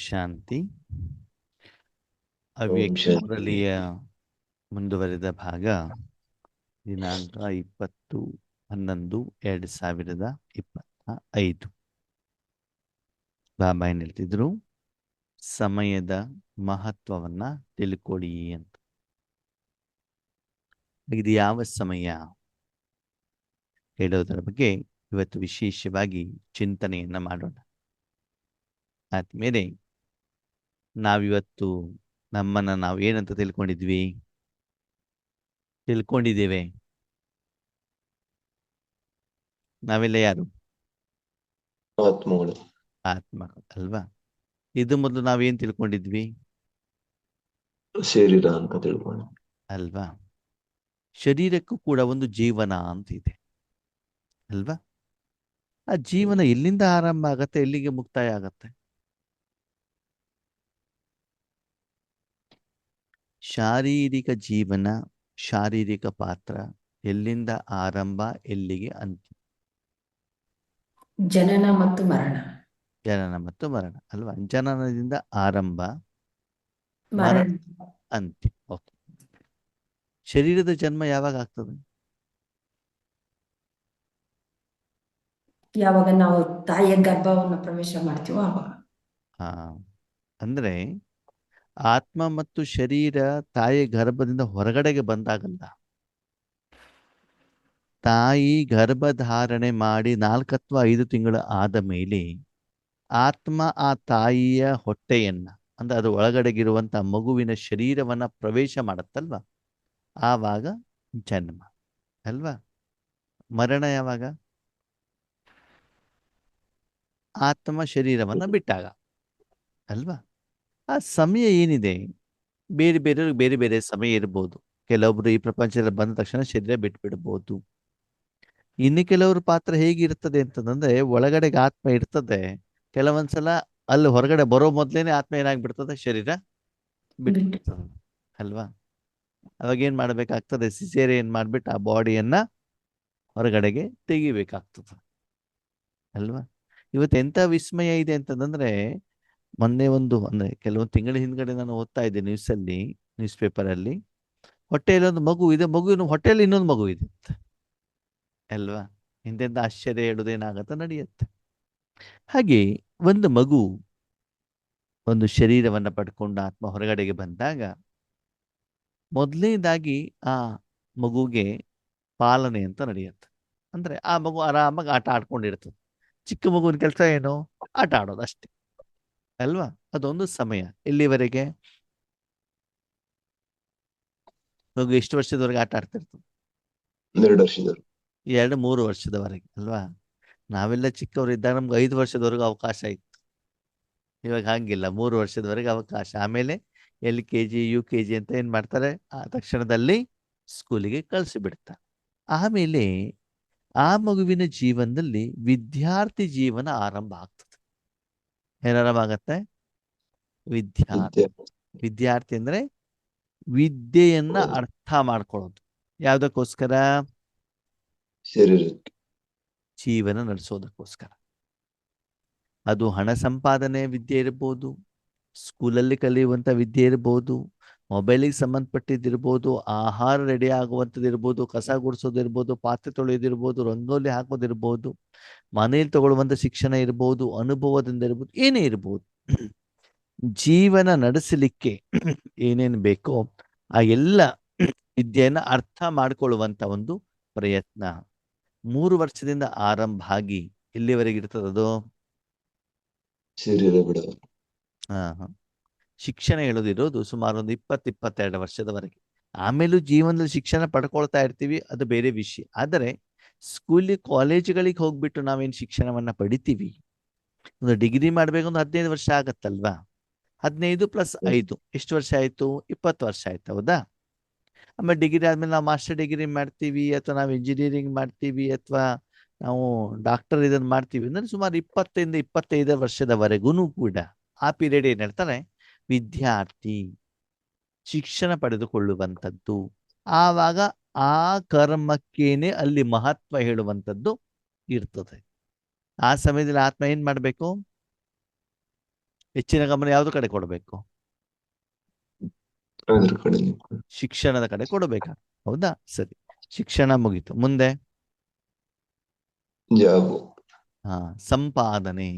ಶಾಂತಿ. ಓಂ ಅವ್ಯಕ್ತ ಶಾಂತಿ. ಮುರಳಿಯ ಮುಂದುವರೆದ ಭಾಗ ದಿನಾಂಕ 20/11/2025. ಬಾಬಾ ಏನ್ ಹೇಳ್ತಿದ್ರು, ಸಮಯದ ಮಹತ್ವವನ್ನ ತಿಳ್ಕೊಳ್ಳಿ ಅಂತ. ಇದು ಯಾವ ಸಮಯ ಹೇಳೋದರ ಬಗ್ಗೆ ಇವತ್ತು ವಿಶೇಷವಾಗಿ ಚಿಂತನೆಯನ್ನ ಮಾಡೋಣ. ಆದ್ಮೇಲೆ ನಾವಿವತ್ತು ನಮ್ಮನ್ನ ನಾವು ಏನಂತ ತಿಳ್ಕೊಂಡಿದ್ದೇವೆ. ನಾವೆಲ್ಲ ಯಾರು? ಆತ್ಮಗಳು. ಆತ್ಮ ಅಲ್ವಾ? ಇದು ಮೊದಲು ನಾವೇನ್ ತಿಳ್ಕೊಂಡಿದ್ವಿ ಶರೀರ ಅಂತ ತಿಳ್ಕೊಂಡು ಅಲ್ವಾ? ಶರೀರಕ್ಕೂ ಕೂಡ ಒಂದು ಜೀವನ ಅಂತ ಇದೆ ಅಲ್ವಾ? ಆ ಜೀವನ ಎಲ್ಲಿಂದ ಆರಂಭ ಆಗತ್ತೆ, ಎಲ್ಲಿಗೆ ಮುಕ್ತಾಯ ಆಗತ್ತೆ? ಶಾರೀರಿಕ ಜೀವನ, ಶಾರೀರಿಕ ಪಾತ್ರ ಎಲ್ಲಿಂದ ಆರಂಭ, ಎಲ್ಲಿಗೆ ಅಂತ್ಯ? ಜನನ ಮತ್ತು ಮರಣ. ಜನನ ಮತ್ತು ಮರಣ ಅಲ್ವಾ? ಜನನದಿಂದ ಆರಂಭ, ಮರಣ ಅಂತ್ಯ. ಓಕೆ. ಶರೀರದ ಜನ್ಮ ಯಾವಾಗ ಆಗ್ತದೆ? ಯಾವಾಗ ನಾವು ತಾಯಿಯ ಗರ್ಭವನ್ನು ಪ್ರವೇಶ ಮಾಡ್ತೀವೋ ಆವಾಗ. ಅಂದ್ರೆ ಆತ್ಮ ಮತ್ತು ಶರೀರ ತಾಯಿ ಗರ್ಭದಿಂದ ಹೊರಗಡೆಗೆ ಬಂದಾಗಲ್ಲ. ತಾಯಿ ಗರ್ಭಧಾರಣೆ ಮಾಡಿ 4 ಅಥವಾ 5 ತಿಂಗಳು ಆದ ಮೇಲೆ ಆತ್ಮ ಆ ತಾಯಿಯ ಹೊಟ್ಟೆಯನ್ನ, ಅಂದ್ರೆ ಅದು ಒಳಗಡೆಗಿರುವಂತ ಮಗುವಿನ ಶರೀರವನ್ನ ಪ್ರವೇಶ ಮಾಡತ್ತಲ್ವಾ, ಆವಾಗ ಜನ್ಮ ಅಲ್ವಾ? ಮರಣ ಯಾವಾಗ? ಆತ್ಮ ಶರೀರವನ್ನ ಬಿಟ್ಟಾಗ ಅಲ್ವಾ? ಆ ಸಮಯ ಏನಿದೆ, ಬೇರೆ ಬೇರೆ ಸಮಯ ಇರ್ಬೋದು. ಕೆಲವೊಬ್ರು ಈ ಪ್ರಪಂಚದಲ್ಲಿ ಬಂದ ತಕ್ಷಣ ಶರೀರ ಬಿಟ್ಬಿಡ್ಬೋದು. ಇನ್ನು ಕೆಲವ್ರ ಪಾತ್ರ ಹೇಗಿರ್ತದೆ ಅಂತಂದ್ರೆ, ಒಳಗಡೆಗೆ ಆತ್ಮ ಇರ್ತದೆ, ಕೆಲವೊಂದ್ಸಲ ಅಲ್ಲಿ ಹೊರಗಡೆ ಬರೋ ಮೊದ್ಲೇನೆ ಆತ್ಮ ಏನಾಗ್ಬಿಡ್ತದೆ, ಶರೀರ ಬಿಟ್ಬಿಡ್ತದೆ ಅಲ್ವಾ? ಅವಾಗ ಏನ್ ಮಾಡ್ಬೇಕಾಗ್ತದೆ, ಸಿಸೇರಿಯನ್ ಮಾಡ್ಬಿಟ್ಟು ಆ ಬಾಡಿಯನ್ನ ಹೊರಗಡೆಗೆ ತೆಗಿಬೇಕಾಗ್ತದೆ ಅಲ್ವಾ? ಇವತ್ತು ಎಂತ ವಿಸ್ಮಯ ಇದೆ ಅಂತಂದ್ರೆ, ಮೊನ್ನೆ ಅಂದ್ರೆ ಕೆಲವೊಂದು ತಿಂಗಳ ಹಿಂದ್ಗಡೆ ನಾನು ಓದ್ತಾ ಇದ್ದೆ ನ್ಯೂಸ್ ಪೇಪರ್ ಅಲ್ಲಿ, ಹೊಟ್ಟೆಯಲ್ಲಿ ಒಂದು ಮಗು ಇದೆ, ಮಗುವಿನ ಹೊಟ್ಟೆಯಲ್ಲಿ ಇನ್ನೊಂದು ಮಗು ಇದೆ ಅಲ್ವಾ? ಹಿಂದೆಂದ ಆಶ್ಚರ್ಯ ಹೇಳುವುದೇನಾಗತ್ತ ನಡೆಯುತ್ತೆ. ಹಾಗೆ ಒಂದು ಮಗು ಒಂದು ಶರೀರವನ್ನ ಪಡ್ಕೊಂಡು ಆತ್ಮ ಹೊರಗಡೆಗೆ ಬಂದಾಗ ಮೊದಲನೇದಾಗಿ ಆ ಮಗುಗೆ ಪಾಲನೆ ಅಂತ ನಡೆಯುತ್ತೆ. ಅಂದ್ರೆ ಆ ಮಗು ಆರಾಮಾಗಿ ಆಟ ಆಡ್ಕೊಂಡಿರ್ತದೆ. ಚಿಕ್ಕ ಮಗುವಿನ ಕೆಲಸ ಏನು? ಆಟ ಆಡೋದು ಅಷ್ಟೇ ಅಲ್ವಾ? ಅದೊಂದು ಸಮಯ. ಇಲ್ಲಿವರೆಗೆ ಮಗು ಎಷ್ಟು ವರ್ಷದವರೆಗೆ ಆಟ ಆಡ್ತಿರ್ತದೆ? 2 ವರ್ಷದವರು, 2-3 ವರ್ಷದವರೆಗೆ ಅಲ್ವಾ? ನಾವೆಲ್ಲ ಚಿಕ್ಕವರು ಇದ್ದಾಗ ನಮ್ಗೆ 5 ವರ್ಷದವರೆಗೂ ಅವಕಾಶ ಇತ್ತು. ಇವಾಗ ಹಂಗಿಲ್ಲ, 3 ವರ್ಷದವರೆಗೆ ಅವಕಾಶ. ಆಮೇಲೆ LKG UKG ಅಂತ ಏನ್ ಮಾಡ್ತಾರೆ, ಆ ತಕ್ಷಣದಲ್ಲಿ ಸ್ಕೂಲಿಗೆ ಕಳಿಸಿಬಿಡ್ತಾರೆ. ಆಮೇಲೆ ಆ ಮಗುವಿನ ಜೀವನದಲ್ಲಿ ವಿದ್ಯಾರ್ಥಿ ಜೀವನ ಆರಂಭ ಆಗ್ತದೆ. ಏನಾರಂಭ ಆಗತ್ತೆ? ವಿದ್ಯಾರ್ಥಿ ಅಂದ್ರೆ ವಿದ್ಯೆಯನ್ನ ಅರ್ಥ ಮಾಡ್ಕೊಳ್ಳೋದು. ಯಾವ್ದಕ್ಕೋಸ್ಕರ? ಶರೀರಕ್ಕೆ, ಜೀವನ ನಡೆಸೋದಕ್ಕೋಸ್ಕರ. ಅದು ಹಣ ಸಂಪಾದನೆ ವಿದ್ಯೆ ಇರ್ಬೋದು, ಸ್ಕೂಲಲ್ಲಿ ಕಲಿಯುವಂಥ ವಿದ್ಯೆ ಇರ್ಬೋದು, ಮೊಬೈಲಿಗೆ ಸಂಬಂಧಪಟ್ಟಿದ್ದಿರ್ಬೋದು, ಆಹಾರ ರೆಡಿ ಆಗುವಂಥದ್ದಿರ್ಬೋದು, ಕಸ ಗುಡಿಸೋದಿರ್ಬೋದು, ಪಾತ್ರೆ ತೊಳೆಯೋದಿರ್ಬೋದು, ರಂಗೋಲಿ ಹಾಕೋದಿರ್ಬೋದು, ಮನೇಲಿ ತಗೊಳ್ಳುವಂಥ ಶಿಕ್ಷಣ ಇರ್ಬೋದು, ಅನುಭವದಿಂದ ಇರ್ಬೋದು, ಏನೇ ಇರ್ಬೋದು. ಜೀವನ ನಡೆಸಲಿಕ್ಕೆ ಏನೇನು ಬೇಕೋ ಆ ಎಲ್ಲ ವಿದ್ಯೆಯನ್ನ ಅರ್ಥ ಮಾಡಿಕೊಳ್ಳುವಂಥ ಒಂದು ಪ್ರಯತ್ನ 3 ವರ್ಷದಿಂದ ಆರಂಭ ಆಗಿ ಎಲ್ಲಿವರೆಗೆ ಇರ್ತದದು? ಶರೀರ ಬಿಡ. ಶಿಕ್ಷಣ ಹೇಳೋದಿರೋದು ಸುಮಾರು ಒಂದು 20-22 ವರ್ಷದವರೆಗೆ. ಆಮೇಲೂ ಜೀವನದಲ್ಲಿ ಶಿಕ್ಷಣ ಪಡ್ಕೊಳ್ತಾ ಇರ್ತೀವಿ, ಅದು ಬೇರೆ ವಿಷಯ. ಆದರೆ ಸ್ಕೂಲಿ ಕಾಲೇಜುಗಳಿಗೆ ಹೋಗ್ಬಿಟ್ಟು ನಾವೇನು ಶಿಕ್ಷಣವನ್ನ ಪಡಿತೀವಿ, ಒಂದು ಡಿಗ್ರಿ ಮಾಡ್ಬೇಕು ಒಂದು 15 ವರ್ಷ ಆಗತ್ತಲ್ವಾ? 15 + 5 ಎಷ್ಟು ವರ್ಷ ಆಯ್ತು? 20 ವರ್ಷ ಆಯ್ತು, ಹೌದಾ? ಆಮೇಲೆ ಡಿಗ್ರಿ ಆದ್ಮೇಲೆ ನಾವು ಮಾಸ್ಟರ್ ಡಿಗ್ರಿ ಮಾಡ್ತೀವಿ, ಅಥವಾ ನಾವು ಇಂಜಿನಿಯರಿಂಗ್ ಮಾಡ್ತೀವಿ, ಅಥವಾ ನಾವು ಡಾಕ್ಟರ್ ಇದನ್ನು ಮಾಡ್ತೀವಿ ಅಂದ್ರೆ ಸುಮಾರು 20-25 ವರ್ಷದವರೆಗೂ ಕೂಡ ಆ ಪೀರಿಯಡ್ ಏನ್ ಹೇಳ್ತಾರೆ, ವಿದ್ಯಾರ್ಥಿ ಶಿಕ್ಷಣ ಪಡೆದುಕೊಳ್ಳುವಂಥದ್ದು. ಆವಾಗ ಆ ಕರ್ಮಕ್ಕೇನೆ ಅಲ್ಲಿ ಮಹತ್ವ ಹೇಳುವಂಥದ್ದು ಇರ್ತದೆ. ಆ ಸಮಯದಲ್ಲಿ ಆತ್ಮ ಏನ್ ಮಾಡಬೇಕು? ಹೆಚ್ಚಿನ ಗಮನ ಯಾವ್ದು ಕಡೆ ಕೊಡಬೇಕು? ಅದ್ರ ಕಡೆ ಶಿಕ್ಷಣದ ಕಡೆ ಕೊಡಬೇಕಾ? ಹೌದಾ? ಸರಿ, ಶಿಕ್ಷಣ ಮುಗೀತು. ಮುಂದೆ ಜಾಬ್. ಸಂಪಾದನೆ.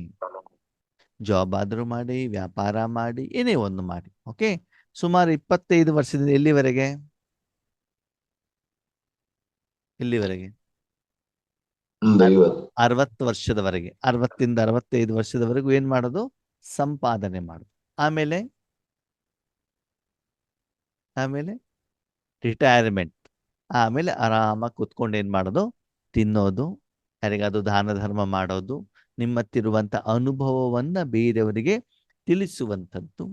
ಜಾಬ್ ಆದರೂ ಮಾಡಿ, ವ್ಯಾಪಾರ ಮಾಡಿ, ಏನೇ ಒಂದು ಮಾಡಿ. ಓಕೆ, ಸುಮಾರು 25 ವರ್ಷದಿಂದ ಎಲ್ಲಿವರೆಗೆ? ಎಲ್ಲಿವರೆಗೆ? 60 ವರ್ಷದವರೆಗೆ. 60 ಇಂದ 65 ವರ್ಷದವರೆಗೂ ಏನ್ ಮಾಡೋದು? ಸಂಪಾದನೆ ಮಾಡೋದು. ಆಮೇಲೆ ರಿಟೈರ್ಮೆಂಟ್. ಆಮೇಲೆ ಆರಾಮಾಗಿ ಕುತ್ಕೊಂಡು ಏನ್ ಮಾಡೋದು? ತಿನ್ನೋದು, ಯಾರಿಗಾದ್ರು ದಾನ ಧರ್ಮ ಮಾಡೋದು, ನಿಮ್ಮತ್ತಿರುವಂಥ ಅನುಭವವನ್ನ ಬೇರೆಯವರಿಗೆ ತಿಳಿಸುವಂಥದ್ದು.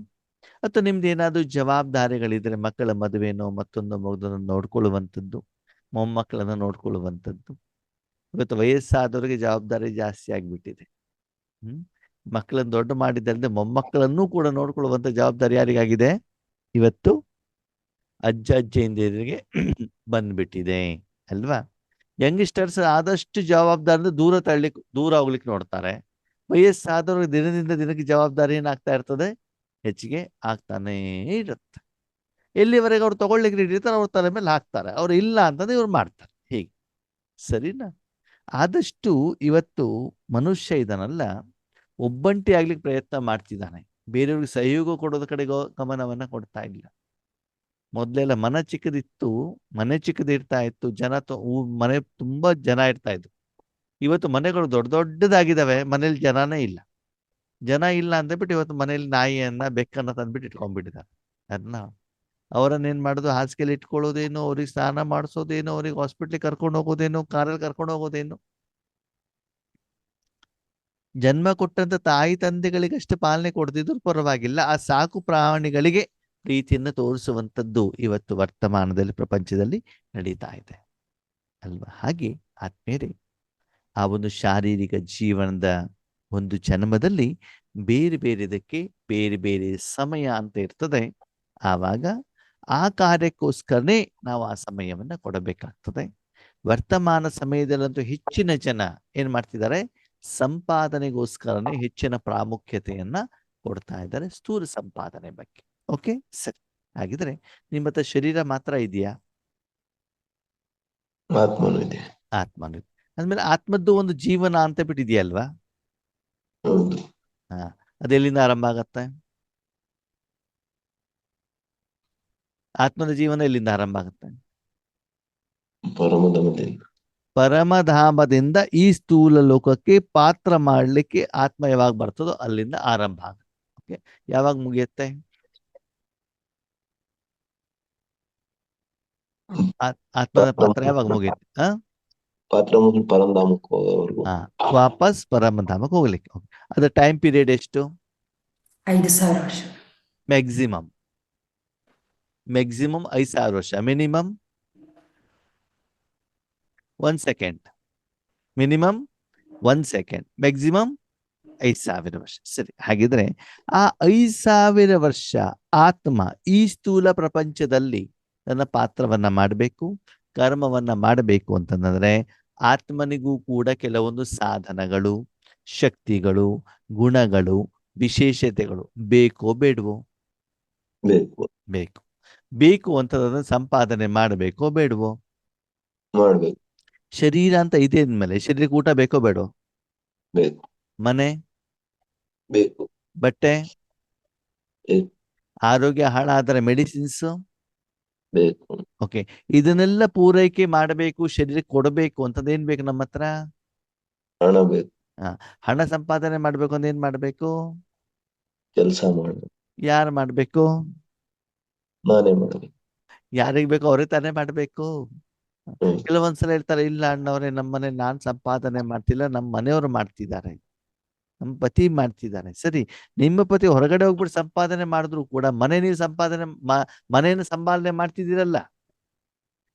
ಅಥವಾ ನಿಮ್ದು ಏನಾದರೂ ಜವಾಬ್ದಾರಿಗಳಿದ್ರೆ, ಮಕ್ಕಳ ಮದುವೆನೋ ಮತ್ತೊಂದು ಮಗದನ್ನು ನೋಡ್ಕೊಳ್ಳುವಂಥದ್ದು, ಮೊಮ್ಮಕ್ಕಳನ್ನು ನೋಡ್ಕೊಳ್ಳುವಂಥದ್ದು. ಇವತ್ತು ವಯಸ್ಸಾದವರಿಗೆ ಜವಾಬ್ದಾರಿ ಜಾಸ್ತಿ ಆಗಿಬಿಟ್ಟಿದೆ. ಮಕ್ಕಳನ್ನು ದೊಡ್ಡ ಮಾಡಿದ್ದಲ್ಲದೆ ಮೊಮ್ಮಕ್ಕಳನ್ನೂ ಕೂಡ ನೋಡ್ಕೊಳ್ಳುವಂಥ ಜವಾಬ್ದಾರಿ ಯಾರಿಗಾಗಿದೆ? ಇವತ್ತು ಅಜ್ಜ ಅಜ್ಜಿಯಂದಿರಿಗೆ ಬಂದ್ಬಿಟ್ಟಿದೆ ಅಲ್ವಾ? ಯಂಗ್ಸ್ಟರ್ಸ್ ಆದಷ್ಟು ಜವಾಬ್ದಾರಿಯಿಂದ ದೂರ ಹೋಗ್ಲಿಕ್ಕೆ ನೋಡ್ತಾರೆ. ವಯಸ್ಸಾದವ್ರಿಗೆ ದಿನದಿಂದ ದಿನಕ್ಕೆ ಜವಾಬ್ದಾರಿ ಏನಾಗ್ತಾ ಇರ್ತದೆ? ಹೆಚ್ಚಿಗೆ ಆಗ್ತಾನೇ ಇರುತ್ತೆ. ಎಲ್ಲಿವರೆಗೆ ಅವ್ರು ತಗೊಳ್ಳಿಕ್ಕೆ ಹಿಡಿತಾರೆ ಅವ್ರ ತಲೆ ಮೇಲೆ ಹಾಕ್ತಾರೆ. ಅವ್ರು ಇಲ್ಲ ಅಂತಂದ್ರೆ ಇವ್ರು ಮಾಡ್ತಾರೆ. ಹೀಗೆ ಸರಿನಾ? ಆದಷ್ಟು ಇವತ್ತು ಮನುಷ್ಯ ಇದನ್ನಲ್ಲ, ಒಬ್ಬಂಟಿ ಆಗ್ಲಿಕ್ಕೆ ಪ್ರಯತ್ನ ಮಾಡ್ತಿದ್ದಾನೆ. ಬೇರೆಯವ್ರಿಗೆ ಸಹಯೋಗ ಕೊಡೋದ ಕಡೆಗೋ ಗಮನವನ್ನ ಕೊಡ್ತಾ ಇಲ್ಲ. ಮೊದಲೆಲ್ಲ ಮನೆ ಚಿಕ್ಕದಿರ್ತಾ ಇತ್ತು, ಮನೆ ತುಂಬಾ ಜನ ಇರ್ತಾ ಇದ್ರು. ಇವತ್ತು ಮನೆಗಳು ದೊಡ್ಡ ದೊಡ್ಡದಾಗಿದ್ದಾವೆ, ಮನೇಲಿ ಜನನೇ ಇಲ್ಲ. ಜನ ಇಲ್ಲ ಅಂದ್ಬಿಟ್ಟು ಇವತ್ತು ಮನೇಲಿ ನಾಯಿಯನ್ನ ಬೆಕ್ಕನ್ನ ತಂದ್ಬಿಟ್ಟು ಇಟ್ಕೊಂಡ್ಬಿಟ್ಟಿದ್ದಾರೆ. ಅದನ್ನ ಅವರನ್ನೇನ್ ಮಾಡೋದು? ಹಾಸಿಗೆಯಲ್ಲಿ ಇಟ್ಕೊಳ್ಳೋದೇನು, ಅವ್ರಿಗೆ ಸ್ನಾನ ಮಾಡಿಸೋದೇನು, ಅವ್ರಿಗೆ ಹಾಸ್ಪಿಟ್ಲಿಗೆ ಕರ್ಕೊಂಡು ಹೋಗೋದೇನು, ಕಾರಲ್ಲಿ ಕರ್ಕೊಂಡು ಹೋಗೋದೇನು. ಜನ್ಮ ಕೊಟ್ಟಂತ ತಾಯಿ ತಂದೆಗಳಿಗಷ್ಟೇ ಪಾಲನೆ ಕೊಡ್ತಿದ್ರು ಪರವಾಗಿಲ್ಲ, ಆ ಸಾಕು ಪ್ರಾಣಿಗಳಿಗೆ ಪ್ರೀತಿಯನ್ನು ತೋರಿಸುವಂಥದ್ದು ಇವತ್ತು ವರ್ತಮಾನದಲ್ಲಿ ಪ್ರಪಂಚದಲ್ಲಿ ನಡೀತಾ ಇದೆ ಅಲ್ವಾ? ಹಾಗೆ ಆದ್ಮೇಲೆ ಆ ಒಂದು ಶಾರೀರಿಕ ಜೀವನದ ಒಂದು ಜನ್ಮದಲ್ಲಿ ಬೇರೆ ಬೇರೆದಕ್ಕೆ ಬೇರೆ ಬೇರೆ ಸಮಯ ಅಂತ ಇರ್ತದೆ. ಆವಾಗ ಆ ಕಾರ್ಯಕ್ಕೋಸ್ಕರನೇ ನಾವು ಆ ಸಮಯವನ್ನ ಕೊಡಬೇಕಾಗ್ತದೆ. ವರ್ತಮಾನ ಸಮಯದಲ್ಲಂತೂ ಹೆಚ್ಚಿನ ಜನ ಏನ್ ಮಾಡ್ತಿದ್ದಾರೆ? ಸಂಪಾದನೆಗೋಸ್ಕರನೇ ಹೆಚ್ಚಿನ ಪ್ರಾಮುಖ್ಯತೆಯನ್ನ ಕೊಡ್ತಾ ಇದ್ದಾರೆ, ಸ್ಥೂಲ ಸಂಪಾದನೆ ಬಗ್ಗೆ. ಓಕೆ, ಸರಿ. ಹಾಗಿದ್ರೆ ನಿಮ್ಮ ಹತ್ರ ಶರೀರ ಮಾತ್ರ ಇದೆಯಾ? ಆತ್ಮನು ಇದೆ. ಆತ್ಮನು ಇದೆ. ಅಂದ್ಮೇಲೆ ಆತ್ಮದ್ದು ಒಂದು ಜೀವನ ಅಂತ ಬಿಟ್ಟಿದೆಯಲ್ವಾ? ಹೌದು. ಅದೆಲ್ಲಿಂದ ಆರಂಭ ಆಗತ್ತೆ? ಆತ್ಮದ ಜೀವನ ಎಲ್ಲಿಂದ ಆರಂಭ ಆಗುತ್ತೆ? ಪರಮಧಾಮದಿಂದ ಈ ಸ್ಥೂಲ ಲೋಕಕ್ಕೆ ಪಾತ್ರ ಮಾಡಲಿಕ್ಕೆ ಆತ್ಮ ಯಾವಾಗ ಬರ್ತದೋ ಅಲ್ಲಿಂದ ಆರಂಭ ಆಗುತ್ತೆ. ಓಕೆ, ಯಾವಾಗ ಮುಗಿಯುತ್ತೆ? ಆತ್ಮದ ಪಾತ್ರ ಯಾವಾಗ ಮುಗಿಯುತ್ತೆ? ವಾಪಸ್ ಪರಮಧಾಮಕ್ಕೆ ಹೋಗ್ಲಿಕ್ಕೆ. ಅದ್ರ ಟೈಮ್ ಪೀರಿಯಡ್ ಎಷ್ಟು? 5,000 ವರ್ಷ. ಮ್ಯಾಕ್ಸಿಮಮ್ 5,000 ವರ್ಷ. Minimum 1 second. Minimum 1 second, maximum 5,000 ವರ್ಷ. ಸರಿ, ಹಾಗಿದ್ರೆ ಆ 5,000 ವರ್ಷ ಆತ್ಮ ಈ ಸ್ಥೂಲ ಪ್ರಪಂಚದಲ್ಲಿ ತನ್ನ ಪಾತ್ರವನ್ನ ಮಾಡಬೇಕು, ಕರ್ಮವನ್ನ ಮಾಡಬೇಕು ಅಂತಂದ್ರೆ ಆತ್ಮನಿಗೂ ಕೂಡ ಕೆಲವೊಂದು ಸಾಧನಗಳು, ಶಕ್ತಿಗಳು, ಗುಣಗಳು, ವಿಶೇಷತೆಗಳು ಬೇಕೋ ಬೇಡವೋ? ಬೇಕು. ಬೇಕು ಅಂತಂದ್ರೆ ಸಂಪಾದನೆ ಮಾಡಬೇಕೋ ಬೇಡವೋ? ಮಾಡಬೇಕು. ಶರೀರ ಅಂತ ಇದೆ ಅಂದ್ಮೇಲೆ ಶರೀರಕ್ಕೆ ಊಟ ಬೇಕೋ ಬೇಡವೋ? ಬೇಕು. ಮನೆ ಬೇಕು. ಬಟ್ಟೆ, ಆರೋಗ್ಯ ಹಾಳಾದರೆ ಮೆಡಿಸಿನ್ಸ್ ಬೇಕು. ಓಕೆ, ಇದನ್ನೆಲ್ಲ ಪೂರೈಕೆ ಮಾಡಬೇಕು, ಶರೀರಕ್ಕೆ ಕೊಡಬೇಕು ಅಂತಂದ್ರೆ ಏನ್ ಬೇಕು? ನಮ್ಮ ಹತ್ರ ಹಣ ಬೇಕು. ಹಣ ಸಂಪಾದನೆ ಮಾಡ್ಬೇಕು ಅಂದ್ರೆ ಏನ್ ಮಾಡ್ಬೇಕು? ಕೆಲಸ ಮಾಡಬೇಕು. ಯಾರು ಮಾಡ್ಬೇಕು? ನಾನೇ ಮಾಡಬೇಕು. ಯಾರಿಗ್ ಬೇಕೋ ಅವ್ರೇ ತಾನೇ ಮಾಡ್ಬೇಕು. ಕೆಲವೊಂದ್ಸಲ ಹೇಳ್ತಾರೆ, ಇಲ್ಲ ಅಣ್ಣವ್ರೆ, ನಮ್ಮನೆ ನಾನ್ ಸಂಪಾದನೆ ಮಾಡ್ತಿಲ್ಲ, ನಮ್ಮ ಮನೆಯವರು ಮಾಡ್ತಿದ್ದಾರೆ, ನಮ್ಮ ಪತಿ ಮಾಡ್ತಿದ್ದಾರೆ. ಸರಿ, ನಿಮ್ಮ ಪತಿ ಹೊರಗಡೆ ಹೋಗ್ಬಿಟ್ಟು ಸಂಪಾದನೆ ಮಾಡಿದ್ರು ಕೂಡ ನೀವು ಮನೆಯನ್ನು ಸಂಪಾದನೆ ಮಾಡ್ತಿದ್ದೀರಲ್ಲ.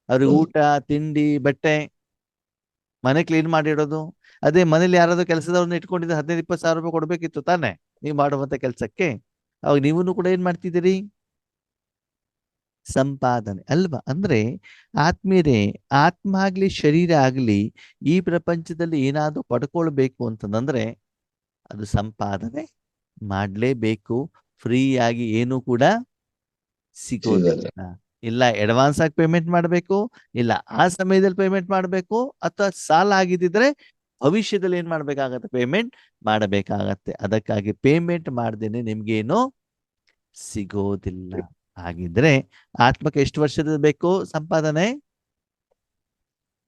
ಅವ್ರಿಗೆ ಊಟ, ತಿಂಡಿ, ಬಟ್ಟೆ, ಮನೆ ಕ್ಲೀನ್ ಮಾಡಿಡೋದು. ಅದೇ ಮನೇಲಿ ಯಾರಾದ್ರೂ ಕೆಲಸದವ್ರನ್ನ ಇಟ್ಕೊಂಡಿದ್ರೆ 15-20 ಸಾವಿರ ರೂಪಾಯಿ ಕೊಡ್ಬೇಕಿತ್ತು ತಾನೆ ನೀವು ಮಾಡುವಂತ ಕೆಲಸಕ್ಕೆ. ಅವಾಗ ನೀವೂ ಕೂಡ ಏನ್ ಮಾಡ್ತಿದ್ದೀರಿ? ಸಂಪಾದನೆ ಅಲ್ವಾ? ಅಂದ್ರೆ ಆತ್ಮೀಯರೇ, ಆತ್ಮ ಆಗ್ಲಿ ಶರೀರ ಆಗ್ಲಿ ಈ ಪ್ರಪಂಚದಲ್ಲಿ ಏನಾದ್ರೂ ಪಡ್ಕೊಳ್ಬೇಕು ಅಂತಂದ್ರೆ ಅದು ಸಂಪಾದನೆ ಮಾಡ್ಲೇಬೇಕು. ಫ್ರೀ ಆಗಿ ಏನು ಕೂಡ ಸಿಗಲ್ಲ. ಸಿಗೋದಿಲ್ಲ. ಇಲ್ಲ ಅಡ್ವಾನ್ಸ್ ಆಗಿ ಪೇಮೆಂಟ್ ಮಾಡಬೇಕು, ಇಲ್ಲ ಆ ಸಮಯದಲ್ಲಿ ಪೇಮೆಂಟ್ ಮಾಡಬೇಕು, ಅಥವಾ ಸಾಲ ಆಗಿದ್ದಿದ್ರೆ ಭವಿಷ್ಯದಲ್ಲಿ ಏನ್ ಮಾಡ್ಬೇಕಾಗತ್ತೆ, ಪೇಮೆಂಟ್ ಮಾಡಬೇಕಾಗತ್ತೆ. ಅದಕ್ಕಾಗಿ ಪೇಮೆಂಟ್ ಮಾಡ್ದೇನೆ ನಿಮ್ಗೇನು ಸಿಗೋದಿಲ್ಲ. ಹಾಗಿದ್ರೆ ಆತ್ಮಕ್ಕೆ ಎಷ್ಟು ವರ್ಷದ ಬೇಕು ಸಂಪಾದನೆ?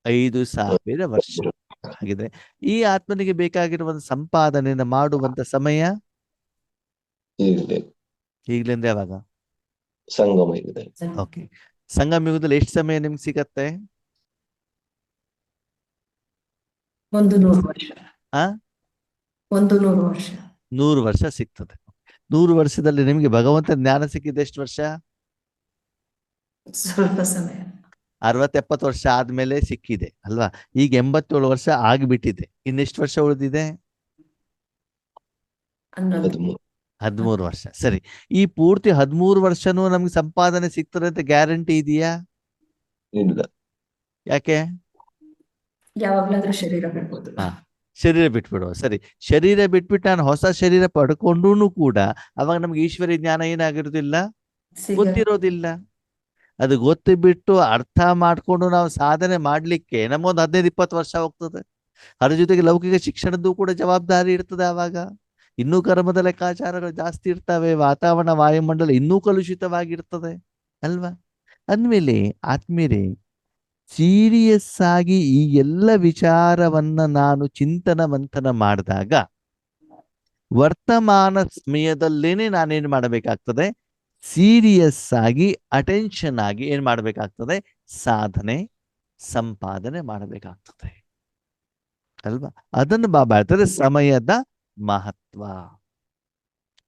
5,000 ವರ್ಷ. ಹಾಗಿದ್ರೆ ಈ ಆತ್ಮನಿಗೆ ಬೇಕಾಗಿರುವ ಸಂಪಾದನೆಯನ್ನು ಮಾಡುವಂತ ಸಮಯ ಈಗಲೇ ಈಗ್ಲಿಂದ ಯಾವಾಗ? ಸಂಗಮ ಇದೆ. ಓಕೆ. ಸಂಗಮ ಯುಗದಲ್ಲಿ ಎಷ್ಟು ಸಮಯ ನಿಮ್ಗೆ ಸಿಗತ್ತೆ? 100 ವರ್ಷ. ಆ 100 ವರ್ಷ. 100 ವರ್ಷ ಸಿಗ್ತದೆ. 100 ವರ್ಷದಲ್ಲಿ ನಿಮ್ಗೆ ಭಗವಂತ ಜ್ಞಾನ ಸಿಕ್ಕಿದ ಎಷ್ಟು ವರ್ಷ? ಸ್ವಲ್ಪ ಸಮಯ. 60-70 ವರ್ಷ ಆದ್ಮೇಲೆ ಸಿಕ್ಕಿದೆ ಅಲ್ವಾ? ಈಗ 87 ವರ್ಷ ಆಗಿಬಿಟ್ಟಿದೆ. ಇನ್ನೆಷ್ಟು ವರ್ಷ ಉಳಿದಿದೆ? 11. 13 ವರ್ಷ. ಸರಿ, ಈ ಪೂರ್ತಿ 13 ವರ್ಷನೂ ನಮ್ಗೆ ಸಂಪಾದನೆ ಸಿಗ್ತದೆ ಅಂತ ಗ್ಯಾರಂಟಿ ಇದೆಯಾ? ಇಲ್ಲ. ಯಾಕೆ? ಯಾವಾಗ್ಲಾದ್ರೂ ಶರೀರ ಬಿಡ್ಬೋದು. ಹಾ, ಶರೀರ ಬಿಟ್ಬಿಡುವ. ಸರಿ, ಶರೀರ ಬಿಟ್ಬಿಟ್ಟು ನಾನು ಹೊಸ ಶರೀರ ಪಡ್ಕೊಂಡ್ರು ಕೂಡ ಅವಾಗ ನಮ್ಗೆ ಈಶ್ವರಿ ಜ್ಞಾನ ಏನಾಗಿರೋದಿಲ್ಲ, ಗೊತ್ತಿರೋದಿಲ್ಲ. ಅದು ಗೊತ್ತು ಬಿಟ್ಟು ಅರ್ಥ ಮಾಡ್ಕೊಂಡು ನಾವು ಸಾಧನೆ ಮಾಡ್ಲಿಕ್ಕೆ ನಮಗೊಂದು 15-20 ವರ್ಷ ಹೋಗ್ತದೆ. ಅದ್ರ ಜೊತೆಗೆ ಲೌಕಿಕ ಶಿಕ್ಷಣದ್ದು ಕೂಡ ಜವಾಬ್ದಾರಿ ಇರ್ತದೆ. ಆವಾಗ ಇನ್ನೂ ಕರ್ಮದ ಲೆಕ್ಕಾಚಾರಗಳು ಜಾಸ್ತಿ ಇರ್ತವೆ. ವಾತಾವರಣ, ವಾಯುಮಂಡಲ ಇನ್ನೂ ಕಲುಷಿತವಾಗಿರ್ತದೆ ಅಲ್ವಾ? ಅಂದ್ಮೇಲೆ ಆತ್ಮೀಯರೇ, ಸೀರಿಯಸ್ ಆಗಿ ಈ ಎಲ್ಲ ವಿಚಾರವನ್ನ ನಾನು ಚಿಂತನ ಮಂಥನ ಮಾಡಿದಾಗ ವರ್ತಮಾನ ಸಮಯದಲ್ಲೇನೆ ನಾನೇನ್ ಮಾಡಬೇಕಾಗ್ತದೆ, ಸೀರಿಯಸ್ ಆಗಿ ಅಟೆನ್ಷನ್ ಆಗಿ ಏನ್ ಮಾಡಬೇಕಾಗ್ತದೆ, ಸಾಧನೆ ಸಂಪಾದನೆ ಮಾಡಬೇಕಾಗ್ತದೆ ಅಲ್ವಾ? ಅದನ್ನು ಬಾಬಾ ಹೇಳ್ತಾರೆ ಸಮಯದ ಮಹತ್ವ.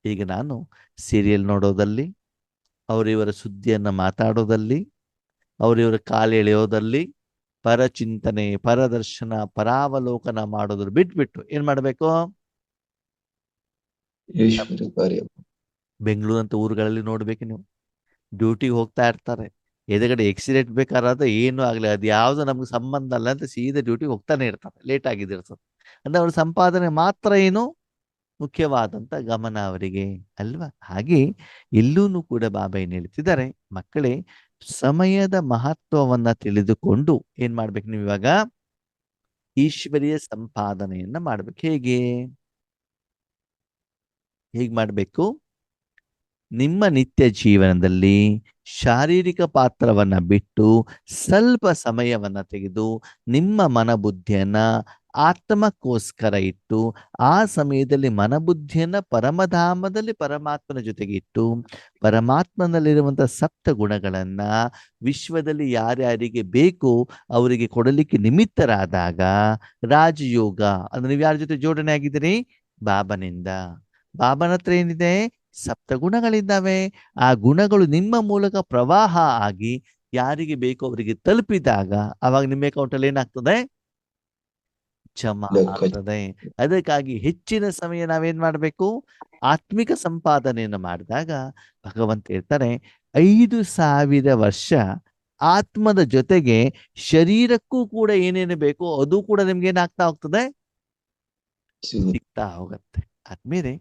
ಈಗ ನಾನು ಸೀರಿಯಲ್ ನೋಡೋದಲ್ಲಿ, ಅವರಿವರ ಸುದ್ದಿಯನ್ನ ಮಾತಾಡೋದಲ್ಲಿ, ಅವರಿವರ ಕಾಲು ಎಳೆಯೋದಲ್ಲಿ, ಪರಚಿಂತನೆ, ಪರದರ್ಶನ, ಪರಾವಲೋಕನ ಮಾಡೋದ್ರ ಬಿಟ್ಬಿಟ್ಟು ಏನ್ ಮಾಡ್ಬೇಕು? ಈಶ್ವರ ಕಾರ್ಯ. ಬೆಂಗಳೂರು ಅಂತ ಊರುಗಳಲ್ಲಿ ನೋಡ್ಬೇಕು ನೀವು, ಡ್ಯೂಟಿಗೆ ಹೋಗ್ತಾ ಇರ್ತಾರೆ. ಎದುರುಗಡೆ ಎಕ್ಸಿಡೆಂಟ್ ಬೇಕಾದ್ರೆ ಏನು ಆಗ್ಲಿ, ಅದು ಯಾವ್ದು ನಮ್ಗೆ ಸಂಬಂಧ ಅಲ್ಲ ಅಂತ ಸೀದಾ ಡ್ಯೂಟಿಗೆ ಹೋಗ್ತಾನೆ ಇರ್ತಾರೆ, ಲೇಟ್ ಆಗಿದ್ದಿರ್ತದೆ. ಅಂದ್ರೆ ಅವ್ರ ಸಂಪಾದನೆ ಮಾತ್ರ ಏನು ಮುಖ್ಯವಾದಂತ ಗಮನ ಅವರಿಗೆ ಅಲ್ವಾ? ಹಾಗೆ ಇಲ್ಲೂ ಕೂಡ ಬಾಬಾ ಏನ್ ಹೇಳ್ತಿದ್ದಾರೆ, ಮಕ್ಕಳೇ ಸಮಯದ ಮಹತ್ವವನ್ನ ತಿಳಿದುಕೊಂಡು ಏನ್ ಮಾಡ್ಬೇಕು ನೀವು ಇವಾಗ? ಈಶ್ವರಿಯ ಸಂಪಾದನೆಯನ್ನ ಮಾಡ್ಬೇಕು. ಹೇಗ್ ಮಾಡ್ಬೇಕು? ನಿಮ್ಮ ನಿತ್ಯ ಜೀವನದಲ್ಲಿ ಶಾರೀರಿಕ ಪಾತ್ರವನ್ನ ಬಿಟ್ಟು ಸ್ವಲ್ಪ ಸಮಯವನ್ನ ತೆಗೆದು ನಿಮ್ಮ ಮನಬುದ್ಧಿಯನ್ನ ಆತ್ಮಕ್ಕೋಸ್ಕರ ಇಟ್ಟು, ಆ ಸಮಯದಲ್ಲಿ ಮನಬುದ್ಧಿಯನ್ನ ಪರಮಧಾಮದಲ್ಲಿ ಪರಮಾತ್ಮನ ಜೊತೆಗೆ ಇಟ್ಟು, ಪರಮಾತ್ಮನಲ್ಲಿರುವಂತಹ ಸಪ್ತ ಗುಣಗಳನ್ನ ವಿಶ್ವದಲ್ಲಿ ಯಾರ್ಯಾರಿಗೆ ಬೇಕು ಅವರಿಗೆ ಕೊಡಲಿಕ್ಕೆ ನಿಮಿತ್ತರಾದಾಗ ರಾಜಯೋಗ ಅಂದ್ರೆ ನೀವು ಯಾರ ಜೊತೆ ಜೋಡಣೆ ಆಗಿದ್ದೀರಿ? ಬಾಬನಿಂದ. ಬಾಬನ ಹತ್ರ ಏನಿದೆ? ಸಪ್ತ ಗುಣಗಳಿದ್ದಾವೆ. ಆ ಗುಣಗಳು ನಿಮ್ಮ ಮೂಲಕ ಪ್ರವಾಹ ಆಗಿ ಯಾರಿಗೆ ಬೇಕೋ ಅವರಿಗೆ ತಲುಪಿದಾಗ ಅವಾಗ ನಿಮ್ಮ ಅಕೌಂಟಲ್ಲಿ ಏನಾಗ್ತದೆ? ಜಮಾ ಆಗ್ತದೆ. ಅದಕ್ಕಾಗಿ ಹೆಚ್ಚಿನ ಸಮಯ ನಾವೇನ್ ಮಾಡ್ಬೇಕು? ಆತ್ಮಿಕ ಸಂಪಾದನೆಯನ್ನು ಮಾಡಿದಾಗ ಭಗವಂತ ಹೇಳ್ತಾರೆ 5,000 ವರ್ಷ ಆತ್ಮದ ಜೊತೆಗೆ ಶರೀರಕ್ಕೂ ಕೂಡ ಏನೇನು ಬೇಕೋ ಅದು ಕೂಡ ನಿಮ್ಗೆ ಏನಾಗ್ತಾ ಹೋಗ್ತದೆ? ಸಿಗ್ತಾ ಹೋಗತ್ತೆ. ಆದ್ಮೇಲೆ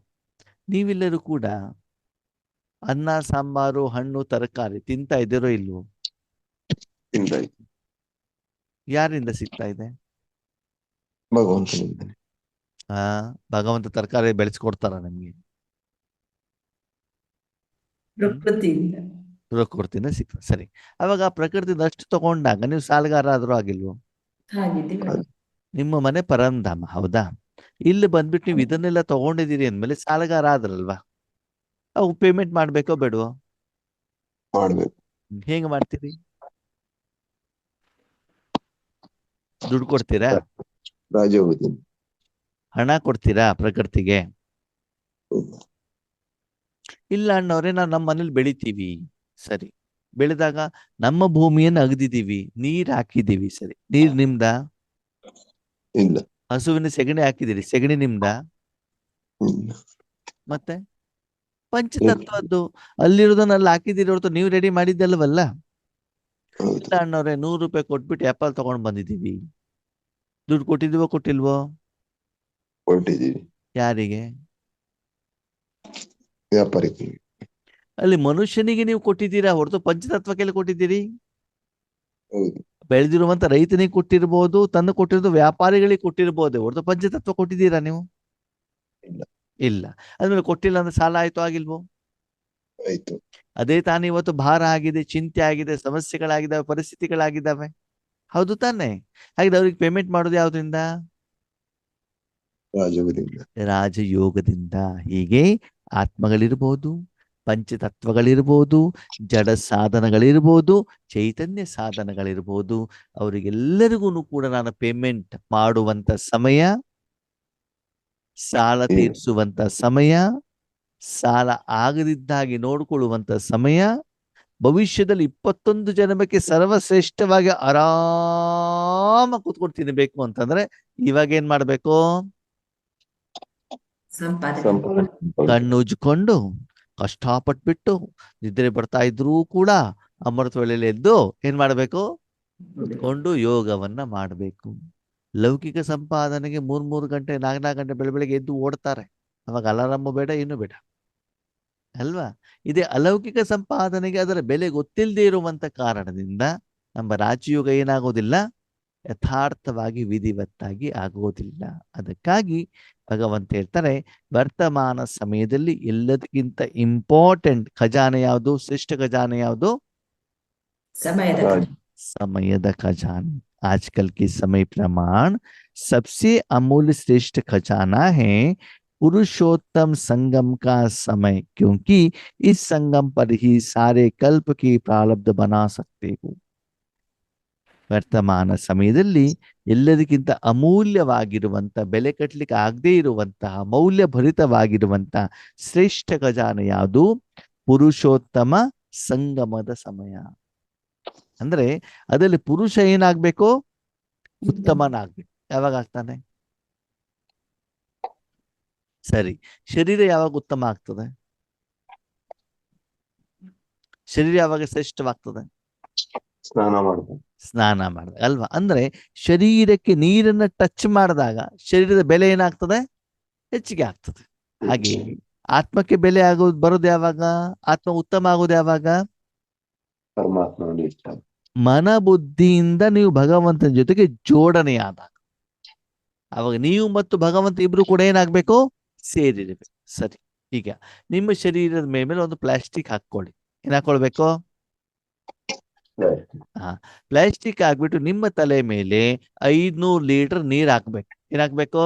ನೀವೆಲ್ಲರೂ ಕೂಡ ಅನ್ನ ಸಾಂಬಾರು ಹಣ್ಣು ತರಕಾರಿ ತಿಂತಾ ಇದ್ದೀರೋ ಇಲ್ವೋ? ಯಾರಿಂದ ಸಿಗ್ತಾ ಇದೆ? ಭಗವಂತನಿಂದ. ಭಗವಂತ ತರಕಾರಿ ಬೆಳೆಸ್ಕೊಡ್ತಾರ ನಮ್ಗೆ? ಪ್ರಕೃತಿಯಿಂದ. ಪ್ರಕೃತಿನ ಸಿಗ್ತದೆ. ಸರಿ, ಅವಾಗ ಪ್ರಕೃತಿಯಿಂದ ಅಷ್ಟು ತಗೊಂಡಾಗ ನೀವು ಸಾಲಗಾರ ಆದ್ರೂ ಆಗಿಲ್ವೋ? ಹಾಗಿದ್ದೀವಿ. ನಿಮ್ಮ ಮನೆ ಪರಂಧಾಮ, ಹೌದಾ? ಇಲ್ಲಿ ಬಂದ್ಬಿಟ್ಟು ನೀವು ಇದನ್ನೆಲ್ಲ ತಗೊಂಡಿದ್ದೀರಿ ಅಂದ್ಮೇಲೆ ಸಾಲಗಾರ ಆದ್ರಲ್ವಾ? ಅವು ಪೇಮೆಂಟ್ ಮಾಡ್ಬೇಕೋ ಬೇಡವೋ? ಮಾಡ್ಬೇಕು. ಹೇಗೆ ಮಾಡ್ತೀರಿ? ದುಡ್ಡು ಕೊಡ್ತೀರಾ? ರಾಜಯೋಗದಿಂದ. ಹಣ ಕೊಡ್ತೀರಾ ಪ್ರಕೃತಿಗೆ? ಇಲ್ಲ ಅಣ್ಣವ್ರೆ, ನಾವು ನಮ್ಮ ಮನೇಲಿ ಬೆಳಿತೀವಿ. ಸರಿ, ಬೆಳೆದಾಗ ನಮ್ಮ ಭೂಮಿಯನ್ನು ಅಗದಿದ್ದೀವಿ, ನೀರ್ ಹಾಕಿದೀವಿ. ಸರಿ, ನೀರ್ ನಿಮ್ದ? ಇಲ್ಲ. ಹಸುವಿನ ಸೆಗಣಿ ಹಾಕಿದಿರಿ, ಸೆಗಣಿ ನಿಮ್ದ? ಮತ್ತೆ ಪಂಚತತ್ವದ್ದು ಅಲ್ಲಿರೋದನ್ನ ಅಲ್ಲಿ ಹಾಕಿದಿರಿ ಹೊರತು ನೀವು ರೆಡಿ ಮಾಡಿದ್ದಲ್ವಲ್ಲ? ಇಲ್ಲ ಅಣ್ಣವ್ರೆ, 100 ರೂಪಾಯಿ ಕೊಟ್ಬಿಟ್ಟು ಆಪಲ್ ತಗೊಂಡ್ ಬಂದಿದ್ದೀವಿ. ದುಡ್ಡು ಕೊಟ್ಟಿದೀವೋ ಕೊಟ್ಟಿಲ್ವೋ? ಕೊಟ್ಟಿದ್ದೀವಿ. ಯಾರಿಗೆ? ವ್ಯಾಪಾರಿಕ. ಅಲ್ಲಿ ಮನುಷ್ಯನಿಗೆ ನೀವು ಕೊಟ್ಟಿದ್ದೀರಾ ಹೊರತು ಪಂಚತತ್ವಕ್ಕೆಲ್ಲ ಕೊಟ್ಟಿದ್ದೀರಿ? ಹೌದು. ಬೆಳೆದಿರುವಂತ ರೈತನಿಗೆ ಕೊಟ್ಟಿರ್ಬೋದು, ತಂದು ಕೊಟ್ಟಿರೋದು ವ್ಯಾಪಾರಿಗಳಿಗೆ ಕೊಟ್ಟಿರ್ಬೋದು, ಹೊರತು ಪಂಚತತ್ವ ಕೊಟ್ಟಿದ್ದೀರಾ ನೀವು? ಇಲ್ಲ. ಇಲ್ಲ. ಅದ್ಮೇಲೆ ಕೊಟ್ಟಿಲ್ಲ ಅಂದ್ರೆ ಸಾಲ ಆಯ್ತು ಆಗಿಲ್ವೋ? ಆಯ್ತು. ಅದೇ ತಾನೇ ಇವತ್ತು ಭಾರ ಆಗಿದೆ, ಚಿಂತೆ ಆಗಿದೆ, ಸಮಸ್ಯೆಗಳಾಗಿದ್ದಾವೆ, ಪರಿಸ್ಥಿತಿಗಳಾಗಿದ್ದಾವೆ. ಹೌದು ತಾನೆ? ಹಾಗೆ ಅವ್ರಿಗೆ ಪೇಮೆಂಟ್ ಮಾಡೋದು ಯಾವ್ದ್ರಿಂದ? ರಾಜಯೋಗದಿಂದ. ರಾಜಯೋಗದಿಂದ. ಹೀಗೆ ಆತ್ಮಗಳಿರ್ಬೋದು, ಪಂಚತತ್ವಗಳಿರ್ಬೋದು, ಜಡ ಸಾಧನಗಳಿರ್ಬೋದು, ಚೈತನ್ಯ ಸಾಧನಗಳಿರ್ಬೋದು, ಅವರಿಗೆಲ್ಲರಿಗೂ ಕೂಡ ನಾನು ಪೇಮೆಂಟ್ ಮಾಡುವಂತ ಸಮಯ, ಸಾಲ ತೀರಿಸುವಂತ ಸಮಯ, ಸಾಲ ಆಗದಿದ್ದಾಗಿ ನೋಡಿಕೊಳ್ಳುವಂತ ಸಮಯ, ಭವಿಷ್ಯದಲ್ಲಿ 21 ಜನ್ಮಕ್ಕೆ ಸರ್ವಶ್ರೇಷ್ಠವಾಗಿ ಆರಾಮ ಕೂತ್ಕೊಂಡು ತಿನ್ನಬೇಕು ಅಂತಂದ್ರೆ ಇವಾಗ ಏನ್ ಮಾಡ್ಬೇಕು? ಸಂಪಾದನೆ. ಕಣ್ಣು ಉಜ್ಕೊಂಡು ಕಷ್ಟಪಟ್ಬಿಟ್ಟು ನಿದ್ರೆ ಬರ್ತಾ ಇದ್ರೂ ಕೂಡ ಅಮೃತ ವೇಳೆಯಲ್ಲಿ ಎದ್ದು ಏನ್ ಮಾಡ್ಬೇಕು? ಕುತ್ಕೊಂಡು ಯೋಗವನ್ನ ಮಾಡಬೇಕು. ಲೌಕಿಕ ಸಂಪಾದನೆಗೆ 3 ಗಂಟೆ 4 ಗಂಟೆ ಬೆಳಗ್ಗೆ ಎದ್ದು ಓಡ್ತಾರೆ. ಅವಾಗ ಅಲಾರಾಮು ಬೇಡ, ಏನು ಬೇಡ ಅಲ್ವಾ? ಇದೇ ಅಲೌಕಿಕ ಸಂಪಾದನೆಗೆ ಅದರ ಬೆಲೆ ಗೊತ್ತಿಲ್ಲದೆ ಇರುವಂತ ಕಾರಣದಿಂದ ನಮ್ಮ ರಾಜಯೋಗ ಏನಾಗೋದಿಲ್ಲ, ಯಥಾರ್ಥವಾಗಿ ವಿಧಿವತ್ತಾಗಿ ಆಗೋದಿಲ್ಲ. ಅದಕ್ಕಾಗಿ ಭಗವಂತ ಹೇಳ್ತಾರೆ, ವರ್ತಮಾನ ಸಮಯದಲ್ಲಿ ಎಲ್ಲದಕ್ಕಿಂತ ಇಂಪಾರ್ಟೆಂಟ್ ಖಜಾನೆ ಯಾವುದು? ಶ್ರೇಷ್ಠ ಖಜಾನೆ ಯಾವುದು? ಸಮಯದ ಖಜಾನೆ. आजकल के समय प्रमाण सबसे अमूल्य श्रेष्ठ खजाना है पुरुषोत्तम संगम का समय, क्योंकि इस संगम पर ही सारे कल्प की प्रारब्ध बना सकते हो. ವರ್ತಮಾನ ಸಮಯದಲ್ಲಿ ಎಲ್ಲದಕ್ಕಿಂತ ಅಮೂಲ್ಯವಾಗಿರುವಂತ, ಬೆಲೆ ಕಟ್ಟಲಿಕ್ಕೆ ಆಗದೇ ಇರುವಂತಹ, ಮೌಲ್ಯಭರಿತವಾಗಿರುವಂತಹ ಶ್ರೇಷ್ಠ ಖಜಾನೆ ಯಾವುದು? ಪುರುಷೋತ್ತಮ ಸಂಗಮದ ಸಮಯ. ಅಂದ್ರೆ ಅದರಲ್ಲಿ ಪುರುಷ ಏನಾಗ್ಬೇಕು? ಉತ್ತಮನಾಗ್ಬೇಕು. ಯಾವಾಗ ಆಗ್ತಾನೆ? ಸರಿ, ಶರೀರ ಯಾವಾಗ ಉತ್ತಮ ಆಗ್ತದೆ? ಶರೀರ ಯಾವಾಗ ಶ್ರೇಷ್ಠವಾಗ್ತದೆ? ಸ್ನಾನ ಮಾಡ್ಬೇಕು. ಸ್ನಾನ ಮಾಡಿದಾಗ ಅಲ್ವಾ? ಅಂದ್ರೆ ಶರೀರಕ್ಕೆ ನೀರನ್ನ ಟಚ್ ಮಾಡಿದಾಗ ಶರೀರದ ಬೆಲೆ ಏನಾಗ್ತದೆ? ಹೆಚ್ಚಿಗೆ ಆಗ್ತದೆ. ಹಾಗೆ ಆತ್ಮಕ್ಕೆ ಬೆಲೆ ಆಗೋದು ಬರೋದು ಯಾವಾಗ? ಆತ್ಮ ಉತ್ತಮ ಆಗೋದು ಯಾವಾಗ? ಪರಮಾತ್ಮ ಇಷ್ಟ. ಮನ ಬುದ್ಧಿಯಿಂದ ನೀವು ಭಗವಂತನ ಜೊತೆಗೆ ಜೋಡಣೆಯಾದಾಗ ಅವಾಗ ನೀವು ಮತ್ತು ಭಗವಂತ ಇಬ್ರು ಕೂಡ ಏನಾಗ್ಬೇಕು? ಸೇರಿರ್ಬೇಕು. ಸರಿ, ಈಗ ನಿಮ್ಮ ಶರೀರದ ಮೇಲೆ ಒಂದು ಪ್ಲಾಸ್ಟಿಕ್ ಹಾಕೊಳ್ಳಿ. ಏನ್ ಹಾಕೊಳ್ಬೇಕು? ಪ್ಲಾಸ್ಟಿಕ್ ಹಾಕ್ಬಿಟ್ಟು ನಿಮ್ಮ ತಲೆ ಮೇಲೆ 500 ಲೀಟರ್ ನೀರ್ ಹಾಕ್ಬೇಕು. ಏನ್ ಹಾಕ್ಬೇಕು?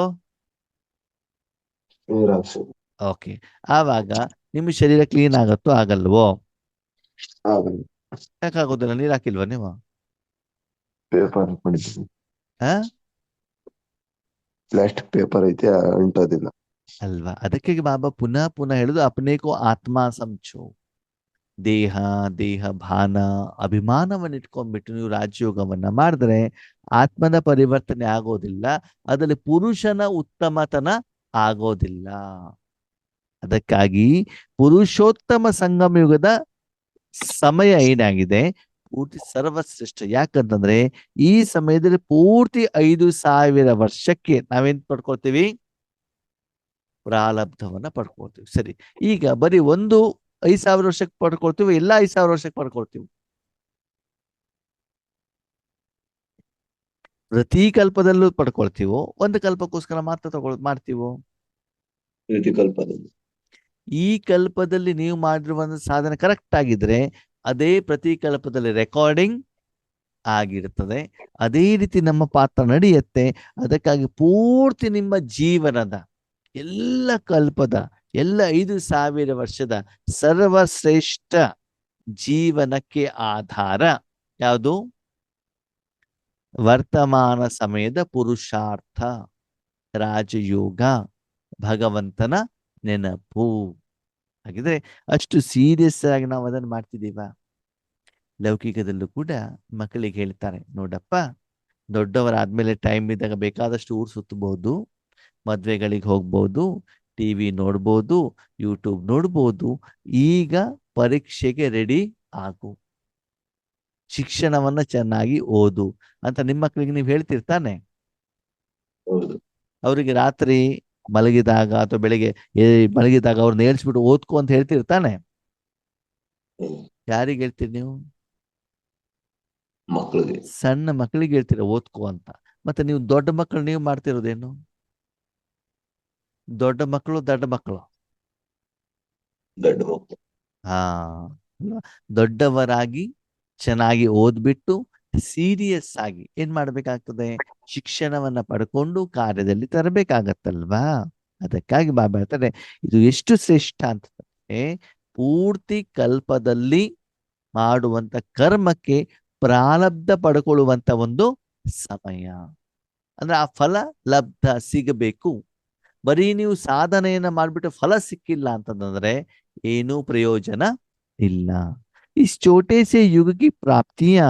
ಓಕೆ. ಆವಾಗ ನಿಮ್ಮ ಶರೀರ ಕ್ಲೀನ್ ಆಗತ್ತೋ ಆಗಲ್ವೋ? ಯಾಕಾಗೋದಿಲ್ಲ? ನೀರ್ ಹಾಕಿಲ್ವಾ ನೀವು? ಪೇಪರ್ ಪ್ಲಾಸ್ಟಿಕ್ ಪೇಪರ್ ಐತೆ, ಅಂಟೋದಿಲ್ಲ ಅಲ್ವಾ? ಅದಕ್ಕೆ ಬಾಬಾ ಪುನಃ ಪುನಃ ಹೇಳುದು, ಅಪ್ನೇಕೋ ಆತ್ಮ ಸಂಚೋ. ದೇಹ ದೇಹ ಭಾನ ಅಭಿಮಾನವನ್ನು ಇಟ್ಕೊಂಡ್ಬಿಟ್ಟು ನೀವು ರಾಜಯೋಗವನ್ನ ಮಾಡಿದ್ರೆ ಆತ್ಮನ ಪರಿವರ್ತನೆ ಆಗೋದಿಲ್ಲ, ಅದರಲ್ಲಿ ಪುರುಷನ ಉತ್ತಮತನ ಆಗೋದಿಲ್ಲ. ಅದಕ್ಕಾಗಿ ಪುರುಷೋತ್ತಮ ಸಂಗಮ ಯುಗದ ಸಮಯ ಏನಾಗಿದೆ ಪೂರ್ತಿ ಸರ್ವಶ್ರೇಷ್ಠ. ಯಾಕಂತಂದ್ರೆ ಈ ಸಮಯದಲ್ಲಿ ಪೂರ್ತಿ 5000 ವರ್ಷಕ್ಕೆ ನಾವೇನ್ ಪಡ್ಕೊಳ್ತೀವಿ? ಪ್ರಾರಬ್ಧವನ್ನ ಪಡ್ಕೊಳ್ತೀವಿ. ಸರಿ, ಈಗ ಬರೀ ಒಂದು 5000 ವರ್ಷಕ್ಕೆ ಪಡ್ಕೊಳ್ತೀವಿ, ಎಲ್ಲ 5000 ವರ್ಷಕ್ಕೆ ಪಡ್ಕೊಳ್ತೀವಿ? ಪ್ರತಿ ಕಲ್ಪದಲ್ಲೂ ಪಡ್ಕೊಳ್ತೀವೋ? ಒಂದು ಕಲ್ಪಕ್ಕೋಸ್ಕರ ಮಾತ್ರ ಮಾಡ್ತೀವೋ? ಪ್ರತಿ ಕಲ್ಪದಲ್ಲಿ. ಈ ಕಲ್ಪದಲ್ಲಿ ನೀವು ಮಾಡಿರುವಂತ ಸಾಧನೆ ಕರೆಕ್ಟ್ ಆಗಿದ್ರೆ ಅದೇ ಪ್ರತಿ ಕಲ್ಪದಲ್ಲಿ ರೆಕಾರ್ಡಿಂಗ್ ಆಗಿರ್ತದೆ. ಅದೇ ರೀತಿ ನಮ್ಮ ಪಾತ್ರ ನಡೆಯುತ್ತೆ. ಅದಕ್ಕಾಗಿ ಪೂರ್ತಿ ನಿಮ್ಮ ಜೀವನದ ಎಲ್ಲ ಕಲ್ಪದ ಎಲ್ಲ 5000 ವರ್ಷದ ಸರ್ವಶ್ರೇಷ್ಠ ಜೀವನಕ್ಕೆ ಆಧಾರ ಯಾವುದು? ವರ್ತಮಾನ ಸಮಯದ ಪುರುಷಾರ್ಥ, ರಾಜಯೋಗ, ಭಗವಂತನ ನೆನಪು. ಹಾಗಿದ್ರೆ ಅಷ್ಟು ಸೀರಿಯಸ್ ಆಗಿ ನಾವು ಅದನ್ನು ಮಾಡ್ತಿದ್ದೀವ? ಲೌಕಿಕದಲ್ಲೂ ಕೂಡ ಮಕ್ಕಳಿಗೆ ಹೇಳ್ತಾರೆ, ನೋಡಪ್ಪ, ದೊಡ್ಡವರಾದ್ಮೇಲೆ ಟೈಮ್ ಇದ್ದಾಗ ಬೇಕಾದಷ್ಟು ಊರು ಸುತ್ತಬಹುದು, ಮದ್ವೆಗಳಿಗೆ ಹೋಗ್ಬೋದು, ಟಿವಿ ನೋಡ್ಬೋದು, ಯೂಟ್ಯೂಬ್ ನೋಡ್ಬೋದು. ಈಗ ಪರೀಕ್ಷೆಗೆ ರೆಡಿ ಆಗು, ಶಿಕ್ಷಣವನ್ನ ಚೆನ್ನಾಗಿ ಓದು ಅಂತ ನಿಮ್ಮ ಮಕ್ಕಳಿಗೆ ನೀವು ಹೇಳ್ತಿರ್ತಾನೆ. ಅವರಿಗೆ ರಾತ್ರಿ ಮಲಗಿದಾಗ ಅಥವಾ ಬೆಳಿಗ್ಗೆ ಮಲಗಿದಾಗ ಅವ್ರನ್ನ ಏಳ್ಸ್ಬಿಟ್ಟು ಓದ್ಕೊ ಅಂತ ಹೇಳ್ತಿರ್ತಾನೆ. ಹ್ಮ್. ಯಾರಿಗೆ ಹೇಳ್ತೀರಿ ನೀವು? ಮಕ್ಕಳಿಗೆ. ಸಣ್ಣ ಮಕ್ಕಳಿಗೆ ಹೇಳ್ತೀರ ಓದ್ಕೋ ಅಂತ. ಮತ್ತೆ ನೀವು ದೊಡ್ಡ ಮಕ್ಕಳು ನೀವು ಮಾಡ್ತಿರೋದೇನು? ದೊಡ್ಡ ಮಕ್ಕಳು ದೊಡ್ಡ ಮಕ್ಕಳು. ಹಾ ಅಲ್ವಾ? ದೊಡ್ಡವರಾಗಿ ಚೆನ್ನಾಗಿ ಓದ್ಬಿಟ್ಟು ಸೀರಿಯಸ್ ಆಗಿ ಏನ್ ಮಾಡ್ಬೇಕಾಗ್ತದೆ? ಶಿಕ್ಷಣವನ್ನ ಪಡ್ಕೊಂಡು ಕಾರ್ಯದಲ್ಲಿ ತರಬೇಕಾಗತ್ತಲ್ವಾ? ಅದಕ್ಕಾಗಿ ಬಾಬಾ ಹೇಳ್ತಾರೆ ಇದು ಎಷ್ಟು ಶ್ರೇಷ್ಠ ಅಂತಂದ್ರೆ ಪೂರ್ತಿ ಕಲ್ಪದಲ್ಲಿ ಮಾಡುವಂತ ಕರ್ಮಕ್ಕೆ ಪ್ರಾರಬ್ಧ ಪಡ್ಕೊಳ್ಳುವಂತ ಒಂದು ಸಮಯ. ಅಂದ್ರೆ ಆ ಫಲ ಲಬ್ಧ ಸಿಗಬೇಕು. ಬರೀ ನೀವು ಸಾಧನೆಯನ್ನ ಮಾಡ್ಬಿಟ್ಟು ಫಲ ಸಿಕ್ಕಿಲ್ಲ ಅಂತಂದ್ರೆ ಏನೂ ಪ್ರಯೋಜನ ಇಲ್ಲ. इस छोटे से युग की प्राप्तियां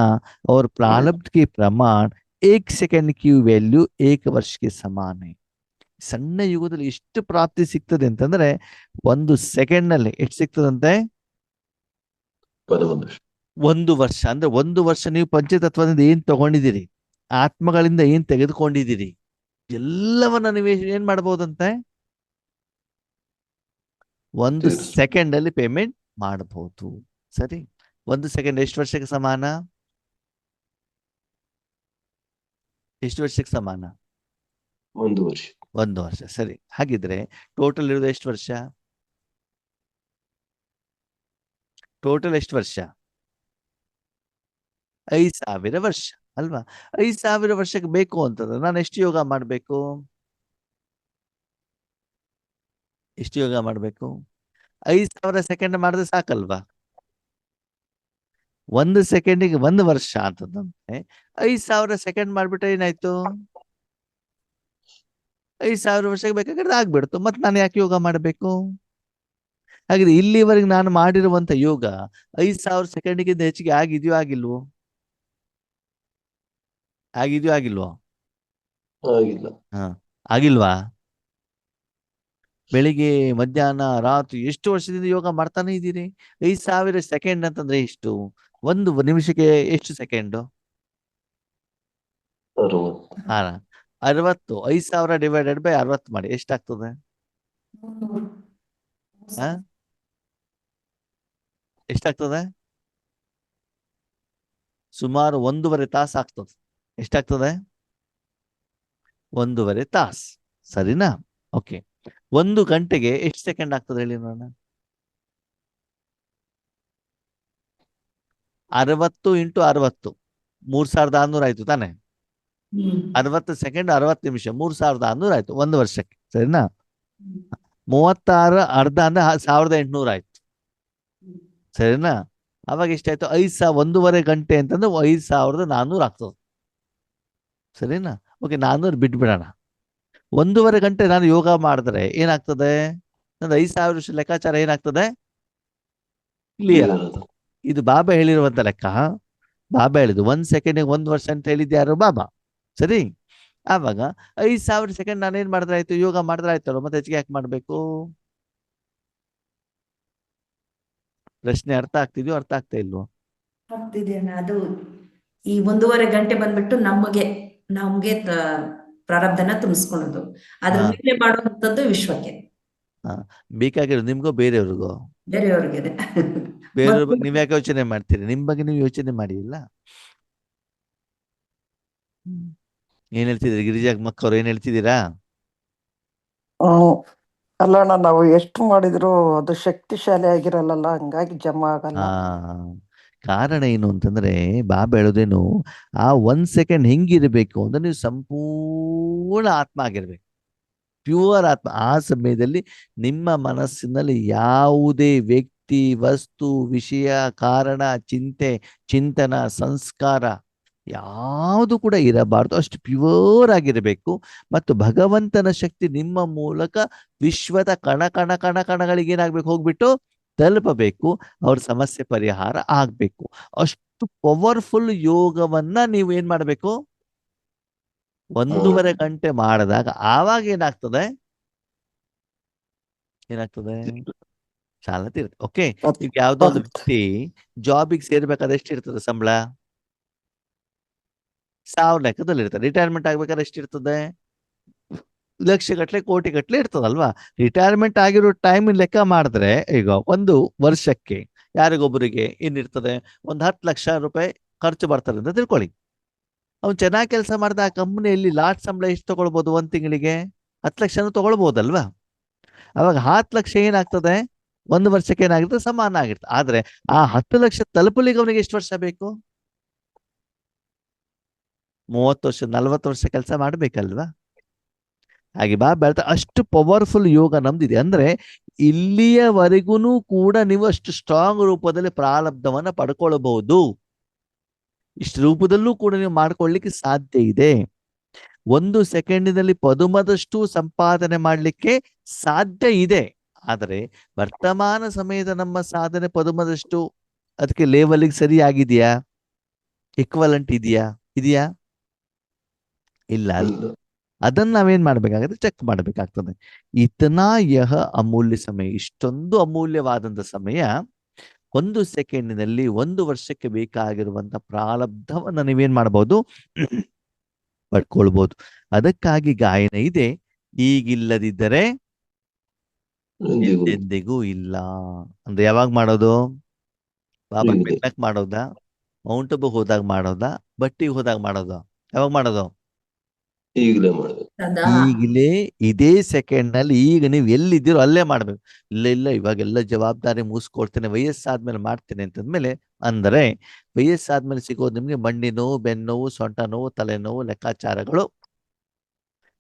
और प्रारब्ध के प्रमाण 1 सेकंड की वैल्यू 1 ವರ್ಷ के समान है. ಸಣ್ಣ ಯುಗದಲ್ಲಿ ಎಷ್ಟು ಪ್ರಾಪ್ತಿ ಸಿಗ್ತದೆ ಅಂತಂದ್ರೆ 1 ಸೆಕೆಂಡ್ ನಲ್ಲಿ ಎಷ್ಟು ಸಿಗ್ತದಂತೆ? 1 ವರ್ಷ. ಅಂದ್ರೆ 1 ವರ್ಷ ನೀವು ಪಂಚತತ್ವದಿಂದ ಏನ್ ತಗೊಂಡಿದ್ದೀರಿ, ಆತ್ಮಗಳಿಂದ ಏನ್ ತೆಗೆದುಕೊಂಡಿದ್ದೀರಿ, ಎಲ್ಲವನ್ನ ನೀವು ಏನ್ ಮಾಡಬಹುದಂತೆ? 1 ಸೆಕೆಂಡ್ ಅಲ್ಲಿ ಪೇಮೆಂಟ್ ಮಾಡಬಹುದು. ಸರಿ, 1 ಸೆಕೆಂಡ್ ಎಷ್ಟು ವರ್ಷಕ್ಕೆ ಸಮಾನ? ಎಷ್ಟು ವರ್ಷಕ್ಕೆ ಸಮಾನ? 1 ವರ್ಷ. 1 ವರ್ಷ. ಸರಿ, ಹಾಗಿದ್ರೆ ಟೋಟಲ್ ಇರೋದು ಎಷ್ಟು ವರ್ಷ? ಟೋಟಲ್ ಎಷ್ಟು ವರ್ಷ? 5000 ವರ್ಷ ಅಲ್ವಾ? 5000 ವರ್ಷಕ್ಕೆ ಬೇಕು ಅಂತಂದ್ರೆ ನಾನು ಎಷ್ಟು ಯೋಗ ಮಾಡಬೇಕು? ಎಷ್ಟು ಯೋಗ ಮಾಡಬೇಕು? 5000 ಸೆಕೆಂಡ್ ಮಾಡಿದ್ರೆ ಸಾಕಲ್ವಾ? 1 ಸೆಕೆಂಡಿಗೆ 1 ವರ್ಷ ಅಂತಂದ್ರೆ 5000 ಸೆಕೆಂಡ್ ಮಾಡ್ಬಿಟ್ರೆ ಏನಾಯ್ತು? 5000 ವರ್ಷಕ್ಕೆ ಬೇಕಾಗಿರೋದು ಆಗ್ಬಿಡ್ತು. ಮತ್ತೆ ನಾನು ಯಾಕೆ ಯೋಗ ಮಾಡಬೇಕು? ಹಾಗಾದ್ರೆ ಇಲ್ಲಿವರೆಗೆ ನಾನು ಮಾಡಿರುವಂತ ಯೋಗ 5000 ಸೆಕೆಂಡ್ಗಿಂತ ಹೆಚ್ಚಿಗೆ ಆಗಿದೆಯೋ ಆಗಿಲ್ವೋ? ಆಗಿದೆಯೋ ಆಗಿಲ್ವೋ? ಆಗಿಲ್ಲ. ಆಗಿಲ್ವಾ? ಬೆಳಿಗ್ಗೆ ಮಧ್ಯಾಹ್ನ ರಾತ್ರಿ ಎಷ್ಟು ವರ್ಷದಿಂದ ಯೋಗ ಮಾಡ್ತಾನೆ ಇದ್ದೀರಿ? 5000 ಸೆಕೆಂಡ್ ಅಂತಂದ್ರೆ ಎಷ್ಟು? 1 ನಿಮಿಷಕ್ಕೆ ಎಷ್ಟು ಸೆಕೆಂಡು? 60. 60. 5000 ಡಿವೈಡೆಡ್ ಬೈ 60 ಮಾಡಿ ಎಷ್ಟಾಗ್ತದೆ? ಎಷ್ಟಾಗ್ತದೆ? ಸುಮಾರು 1.5 ತಾಸು ಆಗ್ತದೆ. ಎಷ್ಟಾಗ್ತದೆ? 1.5 ತಾಸು. ಸರಿನಾ? ಓಕೆ. 1 ಗಂಟೆಗೆ ಎಷ್ಟು ಸೆಕೆಂಡ್ ಆಗ್ತದೆ ಹೇಳಿ ನೋಡೋಣ? 60 ಇಂಟು 60 3600 ಆಯ್ತು ತಾನೆ? 60 ಸೆಕೆಂಡ್ 60 ನಿಮಿಷ 3600 ಆಯ್ತು 1 ವರ್ಷಕ್ಕೆ. ಸರಿನಾ? 36 ಅರ್ಧ ಅಂದ್ರೆ 1800 ಆಯ್ತು. ಸರಿನಾ? ಅವಾಗ ಎಷ್ಟಾಯ್ತು? 1.5 ಗಂಟೆ ಅಂತಂದ್ರೆ 5400 ಆಗ್ತದೆ. ಸರಿನಾ? ಓಕೆ, 400 ಬಿಟ್ಬಿಡೋಣ. 1.5 ಗಂಟೆ ನಾನು ಯೋಗ ಮಾಡಿದ್ರೆ ಏನಾಗ್ತದೆ? ನಂದು 5000 ವರ್ಷ ಲೆಕ್ಕಾಚಾರ ಏನಾಗ್ತದೆ? ಕ್ಲಿಯರ್ ಆಗ್ತದೆ. ಇದು ಬಾಬಾ ಹೇಳಿರುವಂತ ಲೆಕ್ಕ. ಬಾಬಾ ಹೇಳಿದ್ದು 1 ಸೆಕೆಂಡಿಗೆ 1 ವರ್ಷ ಅಂತ ಹೇಳಿದ್ದು ಯಾರು? ಬಾಬಾ. ಸರಿ, ಆವಾಗ 5000 ಸೆಕೆಂಡ್ ನಾನು ಏನ್ ಮಾಡಿದ್ರೆ ಆಯ್ತು? ಯೋಗ ಮಾಡಿದ್ರೆ ಆಯ್ತಲ್ಲ, ಮತ್ತೆ ಹೆಚ್ಚಿಗೆ ಯಾಕೆ ಮಾಡ್ಬೇಕು? ಪ್ರಶ್ನೆ ಅರ್ಥ ಆಗ್ತಿದ್ಯೋ ಅರ್ಥ ಆಗ್ತಾ ಇಲ್ವೋ? ಆಗ್ತಿದೆಯಣ್ಣ. ಅದು ಈ 1.5 ಗಂಟೆ ಬಂದ್ಬಿಟ್ಟು ನಮ್ಗೆ ಪ್ರಾರಬ್ಧನ ತುಂಬಿಸ್ಕೊಳ್ಳೋದು, ಅದ್ರ ಮೇಲೆ ಮಾಡುವಂಥದ್ದು ವಿಶ್ವಕ್ಕೆ. ಬೇಕಾಗಿರೋದು ನಿಮ್ಗೋ ಬೇರೆಯವ್ರಿಗೋ? ಬೇರೆಯವ್ರಿಗೆ. ಬೇರೆಯವ್ರ ಬಗ್ಗೆ ನೀವ್ ಯಾಕೆ ಯೋಚನೆ ಮಾಡ್ತೀರಿ? ನಿಮ್ ಬಗ್ಗೆ ನೀವು ಯೋಚನೆ ಮಾಡಿ ಇಲ್ಲ? ಏನ್ ಹೇಳ್ತಿದ್ದೀರಿ ಗಿರಿಜಾ ಮಕ್ಕವ್ರು? ಏನ್ ಹೇಳ್ತಿದ್ದೀರಾ? ಅಲ್ಲಣ್ಣ, ನಾವು ಎಷ್ಟು ಮಾಡಿದ್ರು ಅದು ಶಕ್ತಿಶಾಲಿ ಆಗಿರಲ್ಲ, ಹಂಗಾಗಿ ಜಮಾ ಆಗಲ್ಲ. ಕಾರಣ ಏನು ಅಂತಂದ್ರೆ ಬಾಬಾ ಹೇಳೋದೇನು, ಆ 1 ಸೆಕೆಂಡ್ ಹೆಂಗಿರ್ಬೇಕು ಅಂದ್ರೆ ನೀವು ಸಂಪೂರ್ಣ ಆತ್ಮ ಆಗಿರ್ಬೇಕು, ಪ್ಯೂರ್ ಆತ್ಮ. ಆ ಸಮಯದಲ್ಲಿ ನಿಮ್ಮ ಮನಸ್ಸಿನಲ್ಲಿ ಯಾವುದೇ ವ್ಯಕ್ತಿ, ವಸ್ತು, ವಿಷಯ, ಕಾರಣ, ಚಿಂತೆ, ಚಿಂತನ, ಸಂಸ್ಕಾರ ಯಾವುದು ಕೂಡ ಇರಬಾರ್ದು. ಅಷ್ಟು ಪ್ಯೂರ್ ಆಗಿರಬೇಕು. ಮತ್ತು ಭಗವಂತನ ಶಕ್ತಿ ನಿಮ್ಮ ಮೂಲಕ ವಿಶ್ವದ ಕಣ ಕಣ ಕಣ ಕಣಗಳಿಗೆ ಏನಾಗ್ಬೇಕು? ಹೋಗ್ಬಿಟ್ಟು ತಲುಪಬೇಕು. ಅವ್ರ ಸಮಸ್ಯೆ ಪರಿಹಾರ ಆಗ್ಬೇಕು. ಅಷ್ಟು ಪವರ್ಫುಲ್ ಯೋಗವನ್ನ ನೀವು ಏನ್ ಮಾಡ್ಬೇಕು? 1.5 ಗಂಟೆ ಮಾಡಿದಾಗ ಆವಾಗ ಏನಾಗ್ತದೆ? ಚಾಲತಿ ಇರುತ್ತೆ. ಓಕೆ, ಈಗ ಯಾವ್ದೋ ಒಂದು ವ್ಯಕ್ತಿ ಜಾಬಿಗೆ ಸೇರ್ಬೇಕಾದ್ರೆ ಎಷ್ಟಿರ್ತದೆ ಸಂಬಳ? 1000 ಲೆಕ್ಕದಲ್ಲಿ ಇರ್ತದೆ. ರಿಟೈರ್ಮೆಂಟ್ ಆಗ್ಬೇಕಾದ್ರೆ ಎಷ್ಟಿರ್ತದೆ? ಲಕ್ಷಗಟ್ಲೆ ಕೋಟಿಗಟ್ಲೆ ಇರ್ತದಲ್ವಾ. ರಿಟೈರ್ಮೆಂಟ್ ಆಗಿರೋ ಟೈಮ್ ಲೆಕ್ಕ ಮಾಡಿದ್ರೆ ಈಗ ಒಂದು ವರ್ಷಕ್ಕೆ ಯಾರಿಗೊಬ್ಬರಿಗೆ ಏನಿರ್ತದೆ, ಒಂದು 10 ಲಕ್ಷ ರೂಪಾಯಿ ಖರ್ಚು ಬರ್ತಾರೆ ಅಂತ ತಿಳ್ಕೊಳ್ಳಿ. ಅವ್ನು ಚೆನ್ನಾಗಿ ಕೆಲಸ ಮಾಡಿದ ಆ ಕಂಪ್ನಿಯಲ್ಲಿ ಲಾಸ್ಟ್ ಸಂಬಳ ಎಷ್ಟು ತಗೊಳ್ಬೋದು, ಒಂದ್ ತಿಂಗಳಿಗೆ 10 ಲಕ್ಷನೂ ತಗೊಳ್ಬೋದಲ್ವಾ. ಅವಾಗ 10 ಲಕ್ಷ ಏನಾಗ್ತದೆ, ಒಂದು ವರ್ಷಕ್ಕೆ ಏನಾಗಿರ್ತದೆ, ಸಮಾನ ಆಗಿರ್ತದೆ. ಆದ್ರೆ ಆ 10 ಲಕ್ಷ ತಲುಪಲಿಕ್ಕೆ ಅವನಿಗೆ ಎಷ್ಟು ವರ್ಷ ಬೇಕು, 30 ವರ್ಷ 40 ವರ್ಷ ಕೆಲಸ ಮಾಡ್ಬೇಕಲ್ವಾ. ಹಾಗೆ ಬೆಳ್ತಾ ಅಷ್ಟು ಪವರ್ಫುಲ್ ಯೋಗ ನಮ್ದಿದೆ. ಅಂದ್ರೆ ಇಲ್ಲಿಯವರೆಗೂ ಕೂಡ ನೀವು ಅಷ್ಟು ಸ್ಟ್ರಾಂಗ್ ರೂಪದಲ್ಲಿ ಪ್ರಾರಬ್ಧವನ್ನ ಪಡ್ಕೊಳ್ಬಹುದು. ಇಷ್ಟು ರೂಪದಲ್ಲೂ ಕೂಡ ನೀವು ಮಾಡ್ಕೊಳ್ಳಿಕ್ಕೆ ಸಾಧ್ಯ ಇದೆ. 1 ಸೆಕೆಂಡಿನಲ್ಲಿ ಪದುಮದಷ್ಟು ಸಂಪಾದನೆ ಮಾಡಲಿಕ್ಕೆ ಸಾಧ್ಯ ಇದೆ. ಆದರೆ ವರ್ತಮಾನ ಸಮಯದ ನಮ್ಮ ಸಾಧನೆ ಪದುಮದಷ್ಟು ಅದಕ್ಕೆ ಲೆವೆಲ್ಗೆ ಸರಿಯಾಗಿದೆಯಾ, ಇಕ್ವಲೆಂಟ್ ಇದೆಯಾ ಇಲ್ಲ. ಅದನ್ನ ನಾವೇನ್ ಮಾಡ್ಬೇಕಾಗುತ್ತೆ, ಚೆಕ್ ಮಾಡ್ಬೇಕಾಗ್ತದೆ. ಇತನಾ ಯಹ ಅಮೂಲ್ಯ ಸಮಯ, ಇಷ್ಟೊಂದು ಅಮೂಲ್ಯವಾದಂತ ಸಮಯ 1 ಸೆಕೆಂಡಿನಲ್ಲಿ 1 ವರ್ಷಕ್ಕೆ ಬೇಕಾಗಿರುವಂತ ಪ್ರಾರಬ್ಧವನ್ನ ನೀವೇನ್ ಮಾಡಬಹುದು, ಪಡ್ಕೊಳ್ಬಹುದು. ಅದಕ್ಕಾಗಿ ಗಾಯನ ಇದೆ, ಈಗಿಲ್ಲದಿದ್ದರೆ ಎಂದೆಂದಿಗೂ ಇಲ್ಲ. ಅಂದ್ರೆ ಯಾವಾಗ ಮಾಡೋದು, ಬಾಬಾ ಮೆಟ್ಲಕ್ ಮಾಡೋದಾ, ಮೌಂಟ್ ಅಬು ಹೋದಾಗ ಮಾಡೋದಾ, ಬಟ್ಟಿಗೆ ಹೋದಾಗ ಮಾಡೋದಾ, ಯಾವಾಗ ಮಾಡೋದು, ಈಗಲೇ ಮಾಡೋದು. ಈಗಲೇ ಇದೇ ಸೆಕೆಂಡ್ ನಲ್ಲಿ. ಈಗ ನೀವು ಎಲ್ಲಿದ್ದೀರೋ ಅಲ್ಲೇ ಮಾಡ್ಬೇಕು. ಇಲ್ಲ ಇವಾಗೆಲ್ಲ ಜವಾಬ್ದಾರಿ ಮುಗಿಸ್ಕೊಡ್ತೇನೆ, ವಯಸ್ಸಾದ್ಮೇಲೆ ಮಾಡ್ತೇನೆ ಅಂತಂದ್ಮೇಲೆ, ಅಂದ್ರೆ ವಯಸ್ಸಾದ್ಮೇಲೆ ಸಿಗೋದು ನಿಮ್ಗೆ ಮಂಡಿ ನೋವು, ಬೆನ್ನು ನೋವು, ಸೊಂಟ ನೋವು, ತಲೆನೋವು, ಲೆಕ್ಕಾಚಾರಗಳು.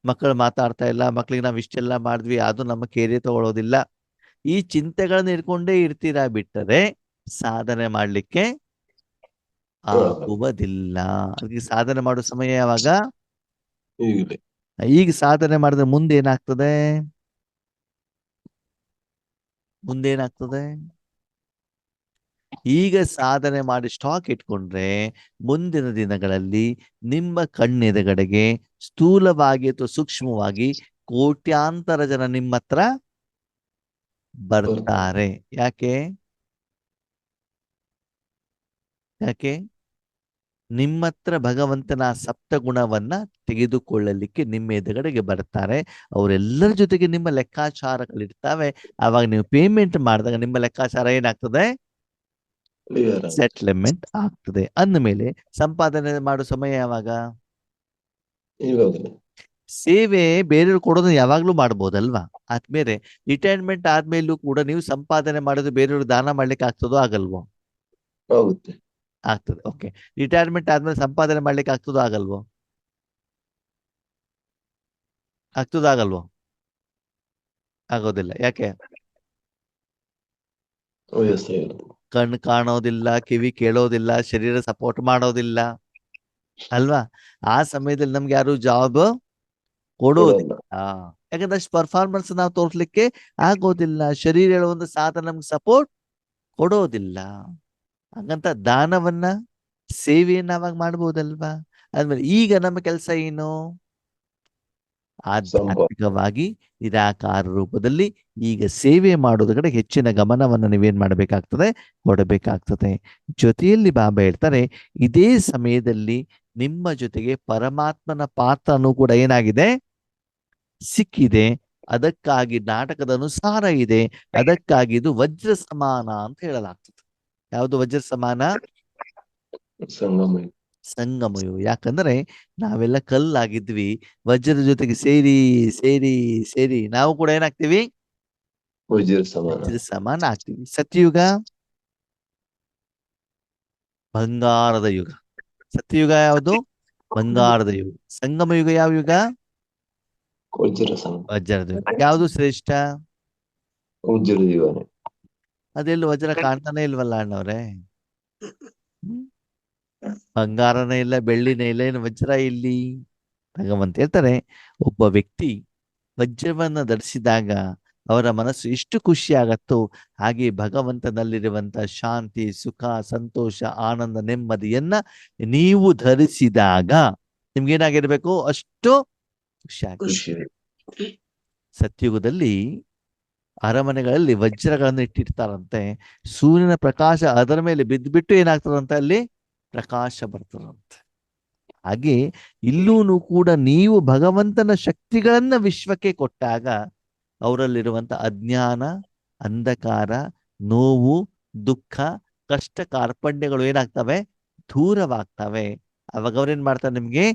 ಮಕ್ಕಳು ಮಾತಾಡ್ತಾ ಇಲ್ಲ, ಮಕ್ಳಿಗೆ ನಾವ್ ಇಷ್ಟೆಲ್ಲ ಮಾಡಿದ್ವಿ, ಅದು ನಮ್ಮ ಕೇರಿ ತಗೊಳ್ಳೋದಿಲ್ಲ. ಈ ಚಿಂತೆಗಳನ್ನ ಇಟ್ಕೊಂಡೇ ಇರ್ತೀರಾ ಬಿಟ್ಟರೆ ಸಾಧನೆ ಮಾಡ್ಲಿಕ್ಕೆ ಆಗುವುದಿಲ್ಲ. ಅದಕ್ಕೆ ಸಾಧನೆ ಮಾಡೋ ಸಮಯ ಯಾವಾಗ, ಈಗ ಸಾಧನೆ ಮಾಡಿದ್ರೆ ಮುಂದೇನಾಗ್ತದೆ, ಈಗ ಸಾಧನೆ ಮಾಡಿ ಸ್ಟಾಕ್ ಇಟ್ಕೊಂಡ್ರೆ ಮುಂದಿನ ದಿನಗಳಲ್ಲಿ ನಿಮ್ಮ ಕಣ್ಣೆದುರುಗಡೆಗೆ ಸ್ಥೂಲವಾಗಿ ಅಥವಾ ಸೂಕ್ಷ್ಮವಾಗಿ ಕೋಟ್ಯಾಂತರ ಜನ ನಿಮ್ಮ ಹತ್ರ ಬರ್ತಾರೆ. ಯಾಕೆ ನಿಮ್ಮ ಹತ್ರ ಭಗವಂತನ ಸಪ್ತಗುಣವನ್ನ ತೆಗೆದುಕೊಳ್ಳಲಿಕ್ಕೆ ನಿಮ್ಮ ಎದುರುಗಡೆಗೆ ಬರ್ತಾರೆ. ಅವರೆಲ್ಲರ ಜೊತೆಗೆ ನಿಮ್ಮ ಲೆಕ್ಕಾಚಾರಗಳಿರ್ತವೆ. ಆವಾಗ ನೀವು ಪೇಮೆಂಟ್ ಮಾಡಿದಾಗ ನಿಮ್ಮ ಲೆಕ್ಕಾಚಾರ ಏನಾಗ್ತದೆ, ಸೆಟ್ಲ್ಮೆಂಟ್ ಆಗ್ತದೆ. ಅಂದಮೇಲೆ ಸಂಪಾದನೆ ಮಾಡೋ ಸಮಯ ಯಾವಾಗ, ಸೇವೆ ಬೇರೆಯವ್ರು ಕೊಡೋದು ಯಾವಾಗ್ಲೂ ಮಾಡ್ಬೋದಲ್ವಾ. ಆದ್ಮೇಲೆ ರಿಟೈರ್ಮೆಂಟ್ ಆದ್ಮೇಲೂ ಕೂಡ ನೀವು ಸಂಪಾದನೆ ಮಾಡೋದು ಬೇರೆಯವ್ರಿಗೆ ದಾನ ಮಾಡ್ಲಿಕ್ಕೆ ಆಗ್ತದೋ ಆಗಲ್ವೋ, ಆಗ್ತದೆ. ಓಕೆ, ರಿಟೈರ್ಮೆಂಟ್ ಆದ್ಮೇಲೆ ಸಂಪಾದನೆ ಮಾಡ್ಲಿಕ್ಕೆ ಆಗ್ತದೋ ಆಗಲ್ವೋ, ಆಗಲ್ವೋ, ಆಗೋದಿಲ್ಲ. ಯಾಕೆ, ಕಣ್ಣು ಕಾಣೋದಿಲ್ಲ, ಕಿವಿ ಕೇಳೋದಿಲ್ಲ, ಶರೀರ ಸಪೋರ್ಟ್ ಮಾಡೋದಿಲ್ಲ ಅಲ್ವಾ. ಆ ಸಮಯದಲ್ಲಿ ನಮ್ಗೆ ಯಾರು ಜಾಬ್ ಕೊಡೋದಿಲ್ಲ. ಯಾಕಂದ್ರೆ ಅಷ್ಟು ಪರ್ಫಾರ್ಮೆನ್ಸ್ ನಾವು ತೋರಿಸ್ಲಿಕ್ಕೆ ಆಗೋದಿಲ್ಲ. ಶರೀರ ಹೇಳುವಂತ ಸಾಧನ ನಮ್ಗೆ ಸಪೋರ್ಟ್ ಕೊಡೋದಿಲ್ಲ. ಹಾಗಂತ ದಾನವನ್ನ, ಸೇವೆಯನ್ನ ಅವಾಗ ಮಾಡ್ಬೋದಲ್ವಾ. ಆದ್ಮೇಲೆ ಈಗ ನಮ್ಮ ಕೆಲಸ ಏನು, ಆಧ್ಯಾತ್ಮಿಕವಾಗಿ ನಿರಾಕಾರ ರೂಪದಲ್ಲಿ ಈಗ ಸೇವೆ ಮಾಡೋದ್ರ ಕಡೆ ಹೆಚ್ಚಿನ ಗಮನವನ್ನು ನೀವೇನ್ ಮಾಡಬೇಕಾಗ್ತದೆ, ಕೊಡಬೇಕಾಗ್ತದೆ. ಜೊತೆಯಲ್ಲಿ ಬಾಬಾ ಹೇಳ್ತಾರೆ, ಇದೇ ಸಮಯದಲ್ಲಿ ನಿಮ್ಮ ಜೊತೆಗೆ ಪರಮಾತ್ಮನ ಪಾತ್ರನೂ ಕೂಡ ಏನಾಗಿದೆ, ಸಿಕ್ಕಿದೆ. ಅದಕ್ಕಾಗಿ ನಾಟಕದ ಅನುಸಾರ ಇದೆ. ಅದಕ್ಕಾಗಿ ಇದು ವಜ್ರ ಸಮಾನ ಅಂತ ಹೇಳಲಾಗ್ತದೆ. ಯಾವುದು ವಜ್ರ ಸಮಾನ, ಸಂಗಮಯು. ಯಾಕಂದ್ರೆ ನಾವೆಲ್ಲ ಕಲ್ಲಾಗಿದ್ವಿ, ವಜ್ರದ ಜೊತೆಗೆ ಸೇರಿ ಸೇರಿ ಸೇರಿ ನಾವು ಕೂಡ ಏನಾಗ್ತೀವಿ, ವಜ್ರ ಸಮಾನ ಆಗ್ತೀವಿ. ಸತ್ಯಯುಗ ಬಂಗಾರದ ಯುಗ. ಸತ್ಯಯುಗ ಯಾವುದು, ಬಂಗಾರದ ಯುಗ. ಸಂಗಮ ಯುಗ ಯಾವ ಯುಗ, ವಜ್ರದ ಯುಗ. ಯಾವುದು ಶ್ರೇಷ್ಠ, ಅದೆಲ್ಲ ವಜ್ರ ಕಾಣ್ತಾನೆ ಇಲ್ವಲ್ಲ ಅಣ್ಣವ್ರೆ. ಬಂಗಾರನೇ ಇಲ್ಲ, ಬೆಳ್ಳಿನೇ ಇಲ್ಲ, ಏನು ವಜ್ರ ಇಲ್ಲಿ. ಭಗವಂತ ಹೇಳ್ತಾರೆ, ಒಬ್ಬ ವ್ಯಕ್ತಿ ವಜ್ರವನ್ನ ಧರಿಸಿದಾಗ ಅವರ ಮನಸ್ಸು ಎಷ್ಟು ಖುಷಿ ಆಗತ್ತೋ ಹಾಗೆ ಭಗವಂತನಲ್ಲಿರುವಂತ ಶಾಂತಿ, ಸುಖ, ಸಂತೋಷ, ಆನಂದ, ನೆಮ್ಮದಿಯನ್ನ ನೀವು ಧರಿಸಿದಾಗ ನಿಮ್ಗೇನಾಗಿರ್ಬೇಕು, ಅಷ್ಟು ಖುಷಿ. ಸತ್ಯುಗದಲ್ಲಿ ಅರಮನೆಗಳಲ್ಲಿ ವಜ್ರಗಳನ್ನು ಇಟ್ಟಿರ್ತಾರಂತೆ. ಸೂರ್ಯನ ಪ್ರಕಾಶ ಅದರ ಮೇಲೆ ಬಿದ್ದುಬಿಟ್ಟು ಏನಾಗ್ತದಂತೆ, ಅಲ್ಲಿ ಪ್ರಕಾಶ ಬರ್ತದಂತೆ. ಹಾಗೆ ಇಲ್ಲೂ ಕೂಡ ನೀವು ಭಗವಂತನ ಶಕ್ತಿಗಳನ್ನ ವಿಶ್ವಕ್ಕೆ ಕೊಟ್ಟಾಗ ಅವರಲ್ಲಿರುವಂತ ಅಜ್ಞಾನ, ಅಂಧಕಾರ, ನೋವು, ದುಃಖ, ಕಷ್ಟ, ಕಾರ್ಪಣ್ಯಗಳು ಏನಾಗ್ತವೆ? ದೂರವಾಗ್ತವೆ. ಅವಾಗ ಅವ್ರೇನ್ ಮಾಡ್ತಾರೆ? ನಿಮ್ಗೆ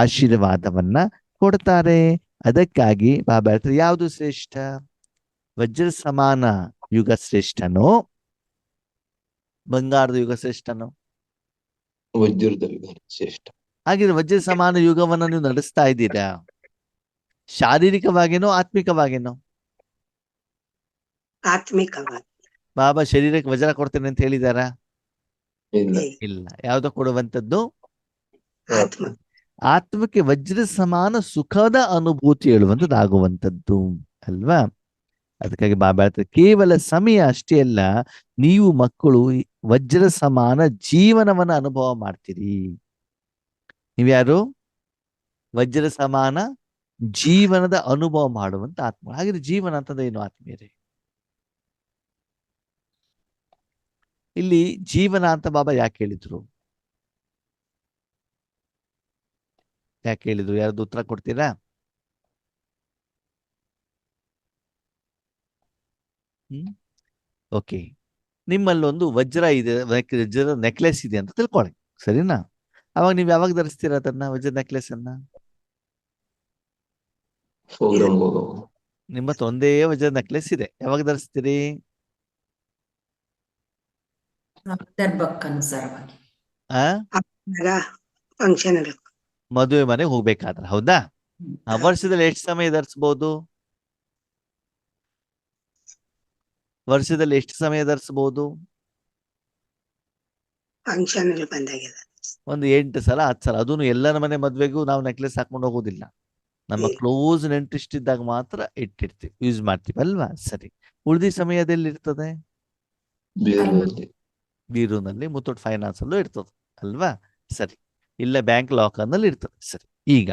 ಆಶೀರ್ವಾದವನ್ನ ಕೊಡ್ತಾರೆ. ಅದಕ್ಕಾಗಿ ಬಾಬಾ ಹೇಳ್ತಾರೆ, ಯಾವುದು ಶ್ರೇಷ್ಠ? ವಜ್ರ ಸಮಾನ ಯುಗ ಶ್ರೇಷ್ಠನೋ, ಬಂಗಾರದ ಯುಗ ಶ್ರೇಷ್ಠನೋ? ವಜ್ರದ ಯುಗ ಶ್ರೇಷ್ಠ. ಹಾಗಿದ್ರೆ ವಜ್ರ ಸಮಾನ ಯುಗವನ್ನ ನೀವು ನಡೆಸ್ತಾ ಇದ್ದೀರಾ, ಶಾರೀರಿಕವಾಗಿನೋ ಆತ್ಮಿಕವಾಗಿನೋ? ಆತ್ಮಿಕವಾಗಿ. ಬಾಬಾ ಶರೀರಕ್ಕೆ ವಜ್ರ ಕೊಡ್ತೇನೆ ಅಂತ ಹೇಳಿದಾರ? ಇಲ್ಲ. ಇಲ್ಲ. ಯಾವ್ದು ಕೊಡುವಂಥದ್ದು? ಆತ್ಮ. ಆತ್ಮಕ್ಕೆ ವಜ್ರ ಸಮಾನ ಸುಖದ ಅನುಭೂತಿ ಹೇಳುವಂಥದ್ದಾಗುವಂಥದ್ದು ಅಲ್ವಾ? ಅದಕ್ಕಾಗಿ ಬಾಬಾ ಹೇಳ್ತಾರೆ, ಕೇವಲ ಸಮಯ ಅಷ್ಟೇ ಅಲ್ಲ, ನೀವು ಮಕ್ಕಳು ವಜ್ರ ಸಮಾನ ಜೀವನವನ್ನ ಅನುಭವ ಮಾಡ್ತೀರಿ. ನೀವ್ಯಾರು? ವಜ್ರ ಸಮಾನ ಜೀವನದ ಅನುಭವ ಮಾಡುವಂತ ಆತ್ಮ. ಹಾಗಿದ್ರೆ ಜೀವನ ಅಂತಂದ್ರೆ ಏನು ಆತ್ಮೀಯರೇ? ಇಲ್ಲಿ ಜೀವನ ಅಂತ ಬಾಬಾ ಯಾಕೆ ಹೇಳಿದ್ರು? ಯಾಕೆ ಹೇಳಿದ್ರು? ಯಾರ್ದು ಉತ್ತರ ಕೊಡ್ತೀರಾ? ಓಕೆ, ನಿಮ್ಮಲ್ಲೊಂದು ವಜ್ರ ಇದೆ, ವಜ್ರದ ನೆಕ್ಲೆಸ್ ಇದೆ ಅಂತ ತಿಳ್ಕೊಳ್ಳಿ, ಸರಿನಾ? ಅವಾಗ ನೀವು ಯಾವಾಗ ಧರಿಸ್ತೀರಾ ಅದನ್ನ, ವಜ್ರ ನೆಕ್ಲೆಸ್ ಅನ್ನ? ಪ್ರೋಗ್ರಾಮ್ ಹೋಗೋ. ನಿಮ್ಮ ಹತ್ರ ಒಂದೇ ವಜ್ರ ನೆಕ್ಲೆಸ್ ಇದೆ, ಯಾವಾಗ ಧರಿಸ್ತೀರಿ? ಸಂದರ್ಭಕ್ಕನುಸಾರವಾಗಿ. ಫಂಕ್ಷನ್ ಮದುವೆ ಮನೆಗೆ ಹೋಗ್ಬೇಕಾದ್ರೆ, ಹೌದಾ? ವರ್ಷದಲ್ಲಿ ಎಷ್ಟು ಸಮಯ ಧರಿಸಬಹುದು? ವರ್ಷದಲ್ಲಿ ಎಷ್ಟು ಸಮಯ ಧರಿಸಬಹುದು? ಫಂಕ್ಷನ್ ಬಂದಾಗೆಲ್ಲ ಒಂದು 8 ಸಲ 10 ಸಲ. ಅದನ್ನು ಎಲ್ಲರ ಮನೆ ಮದ್ವೆಗೂ ನಾವು ನೆಕ್ಲೆಸ್ ಹಾಕೊಂಡು ಹೋಗೋದಿಲ್ಲ. ನಮ್ಮ ಕ್ಲೋಸ್ ನೆಂಟ್ರಿಷ್ಟಿದ್ದಾಗ ಮಾತ್ರ ಇಟ್ಟಿರ್ತೀವಿ, ಯೂಸ್ ಮಾಡ್ತೀವಿ ಅಲ್ವಾ? ಸರಿ. ಉಳಿದ ಸಮಯದಲ್ಲಿ ಇರ್ತದೆ ಬೀರೂನಲ್ಲಿ, ಮುತ್ತೂಟ್ ಫೈನಾನ್ಸ್ ಅಲ್ಲೂ ಇರ್ತದೆ ಅಲ್ವಾ? ಸರಿ. ಇಲ್ಲ ಬ್ಯಾಂಕ್ ಲಾಕರ್ ನಲ್ಲಿ ಇರ್ತದೆ. ಸರಿ. ಈಗ